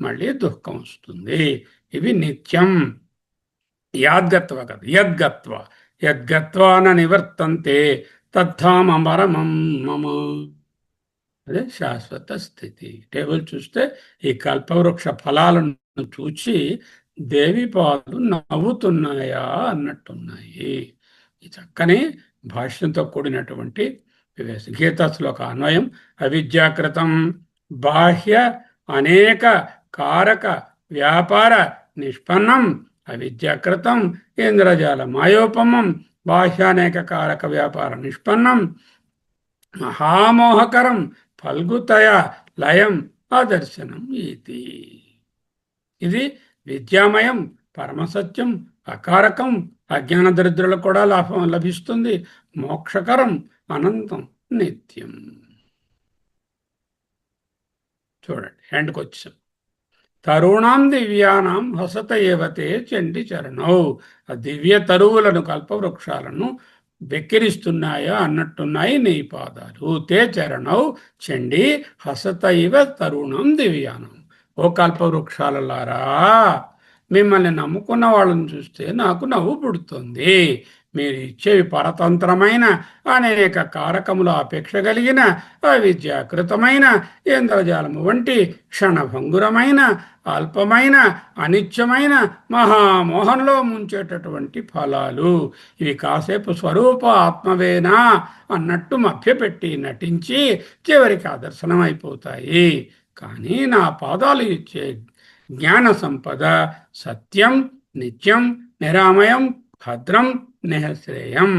మళ్ళీ దుఃఖం వస్తుంది. ఇవి నిత్యం. యాద్గత్వ కదా, యద్గత్వ, యద్గత్వాన నివర్తంతే తద్ధామరమం మమ. అదే శాశ్వత స్థితి. టేబుల్ చూస్తే ఈ కల్పవృక్ష ఫలాలను చూచి దేవి పాలు నవ్వుతున్నాయా అన్నట్టున్నాయి. ఈ చక్కని భాష్యంతో కూడినటువంటి గీతా శ్లోక అన్వయం. అవిద్యాకృతం బాహ్య అనేక కారక వ్యాపార నిష్పన్నం, అవిద్యాకృతం ఇంద్రజాల మాయోపమం, బాహ్యానేక కారక వ్యాపార నిష్పన్నం, మహామోహకరం, ఫల్గుతయ లయం అదర్శనం. ఇది విద్యామయం, పరమసత్యం, అకారకం, అజ్ఞాన దరిద్రులకు కూడా లాభం లభిస్తుంది, మోక్షకరం, అనంతం, నిత్యం. చూడండి, ఎండ్కి వచ్చాం. తరుణాం దివ్యానాం హసత ఏవతే చండి చరణౌ. ఆ దివ్య తరువులను, కల్పవృక్షాలను వెక్కిరిస్తున్నాయా అన్నట్టున్నాయి నీ పాదాలు. తే చరణౌ చండి హసత ఇవ తరుణం దివ్యానం. ఓ కల్పవృక్షాలలారా, మిమ్మల్ని నమ్ముకున్న వాళ్ళని చూస్తే నాకు నవ్వు పుడుతుంది. మీరు ఇచ్చేవి పరతంత్రమైన, అనేక కారకముల అపేక్ష కలిగిన, అవిద్యాకృతమైన, ఇంద్రజాలము వంటి క్షణభంగురమైన, అల్పమైన, అనిత్యమైన, మహామోహంలో ముంచేటటువంటి ఫలాలు. ఇవి కాసేపు స్వరూప ఆత్మవేనా అన్నట్టు మభ్యపెట్టి నటించి చివరికి ఆదర్శనమైపోతాయి. కానీ నా పాదాలు ఇచ్చే జ్ఞాన సంపద సత్యం, నిత్యం, నిరామయం, భద్రం, నిశ్రేయం.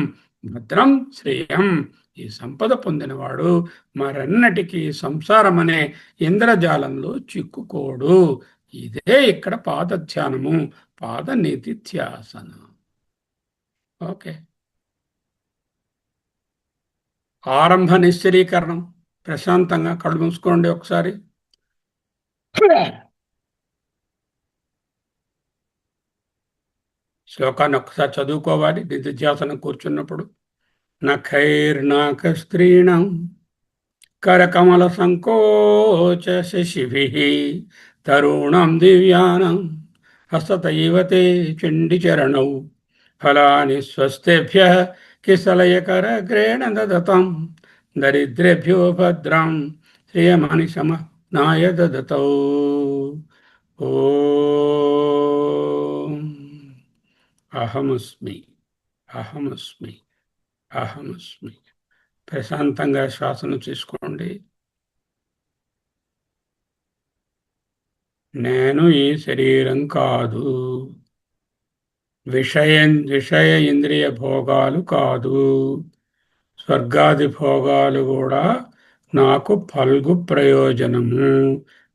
భద్రం శ్రేయం. ఈ సంపద పొందినవాడు మరన్నటికీ సంసారమనే ఇంద్రజాలంలో చిక్కుకోడు. ఇదే ఇక్కడ పాదధ్యానము, పాద నిధిధ్యాసన. ఓకే. ఆరంభ నిశ్చరీకరణం. ప్రశాంతంగా కళ్ళు మూసుకోండి ఒకసారి. శ్లోకాన్ని ఒకసారి చదువుకోవాలి నిధిధ్యాసనం కూర్చున్నప్పుడు. నఖైర్నాక స్త్రీణం కరకమల సంకోచ శశిభిః తరుణం దివ్యానం హసత ఇవతే చండి చరణౌ. ఫలాని స్వస్తేభ్యః కిసలయకరగ్రేణ దదతం దరిద్రేభ్యో భద్రం శ్రియమనిశమనాయ దదతౌ. ఓం అహమస్మి, అహమస్మి, అహమస్మి. ప్రశాంతంగా శ్వాసను తీసుకోండి. నేను ఈ శరీరం కాదు, విషయ ఇంద్రియ భోగాలు కాదు, స్వర్గాది భోగాలు కూడా నాకు ఫల్గు ప్రయోజనము,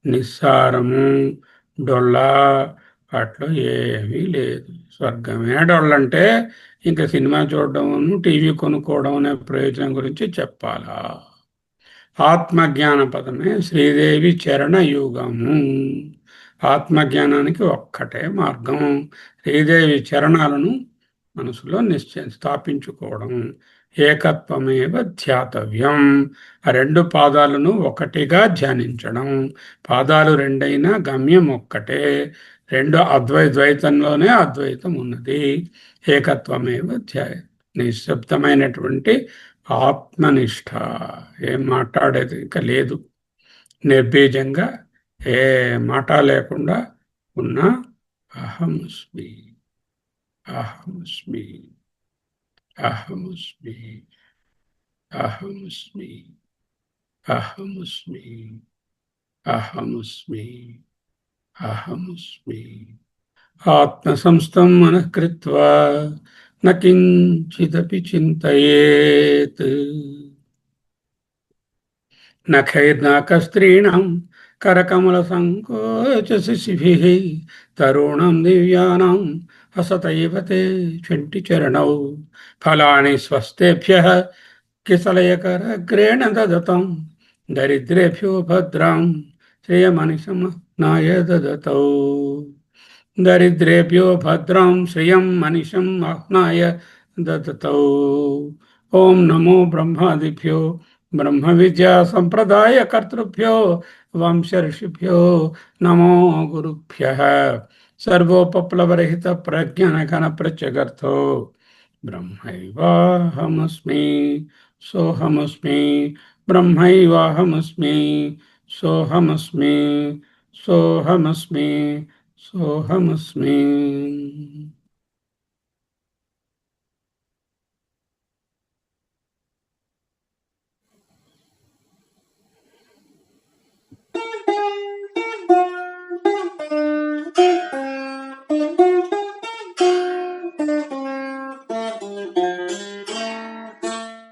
నిస్సారము, డొల్ల, వాటిలో ఏమీ లేదు. స్వర్గమేడోళ్ళంటే ఇంకా సినిమా చూడడం, టీవీ కొనుక్కోవడం అనే ప్రయోజనం గురించి చెప్పాలా? ఆత్మజ్ఞాన పదమే శ్రీదేవి చరణ యుగము. ఆత్మజ్ఞానానికి ఒక్కటే మార్గం, శ్రీదేవి చరణాలను మనసులో నిశ్చయం స్థాపించుకోవడం. ఏకత్వమేవ ధ్యాతవ్యం. ఆ రెండు పాదాలను ఒకటిగా ధ్యానించడం. పాదాలు రెండైనా గమ్యం ఒక్కటే. రెండు ద్వైతంలోనే అద్వైతం ఉన్నది. ఏకత్వమేవ ధ్యాయ. నిశ్శబ్దమైనటువంటి ఆత్మనిష్ట. ఏం మాట్లాడేది ఇంకా లేదు. నిర్బీజంగా ఏ మాట లేకుండా ఉన్న అహమస్మి, అహమస్మి, అహమస్మి, అహమస్మి, అహమస్మి, అహమస్మి, అహమస్మి. ఆత్మసంస్థం మనః కృత్వా న కించిదపి చింతయేత్. నఖైర్నాకస్త్రీణం కరకమల సంకోచ శిశిభిః తరుణం దివ్యానాం హసతైవ తే చంటి చరణౌ ఫలాని స్వస్తేభ్యః కిసలయకరగ్రేణ దదతం దరిద్రేభ్యో భద్రాం శ్రియమనిషమహ్నాయ దదతౌ. దరిద్రేభ్యో భద్రాం శ్రియం మనిషం ఆహ్నాయ దదతౌ. ఓం నమో బ్రహ్మాదిభ్యో బ్రహ్మ విద్యా సంప్రదాయ కర్తృభ్యో వంశ ఋషిభ్యో నమో గురుభ్యః. సర్వోపప్లవరహిత ప్రజ్ఞాన ఘన ప్రత్యగర్థో బ్రహ్మైవాహమస్మి సోహమస్మి. బ్రహ్మైవాహమస్మి సోహమస్మి. సోహమస్మి. సోహమస్మి.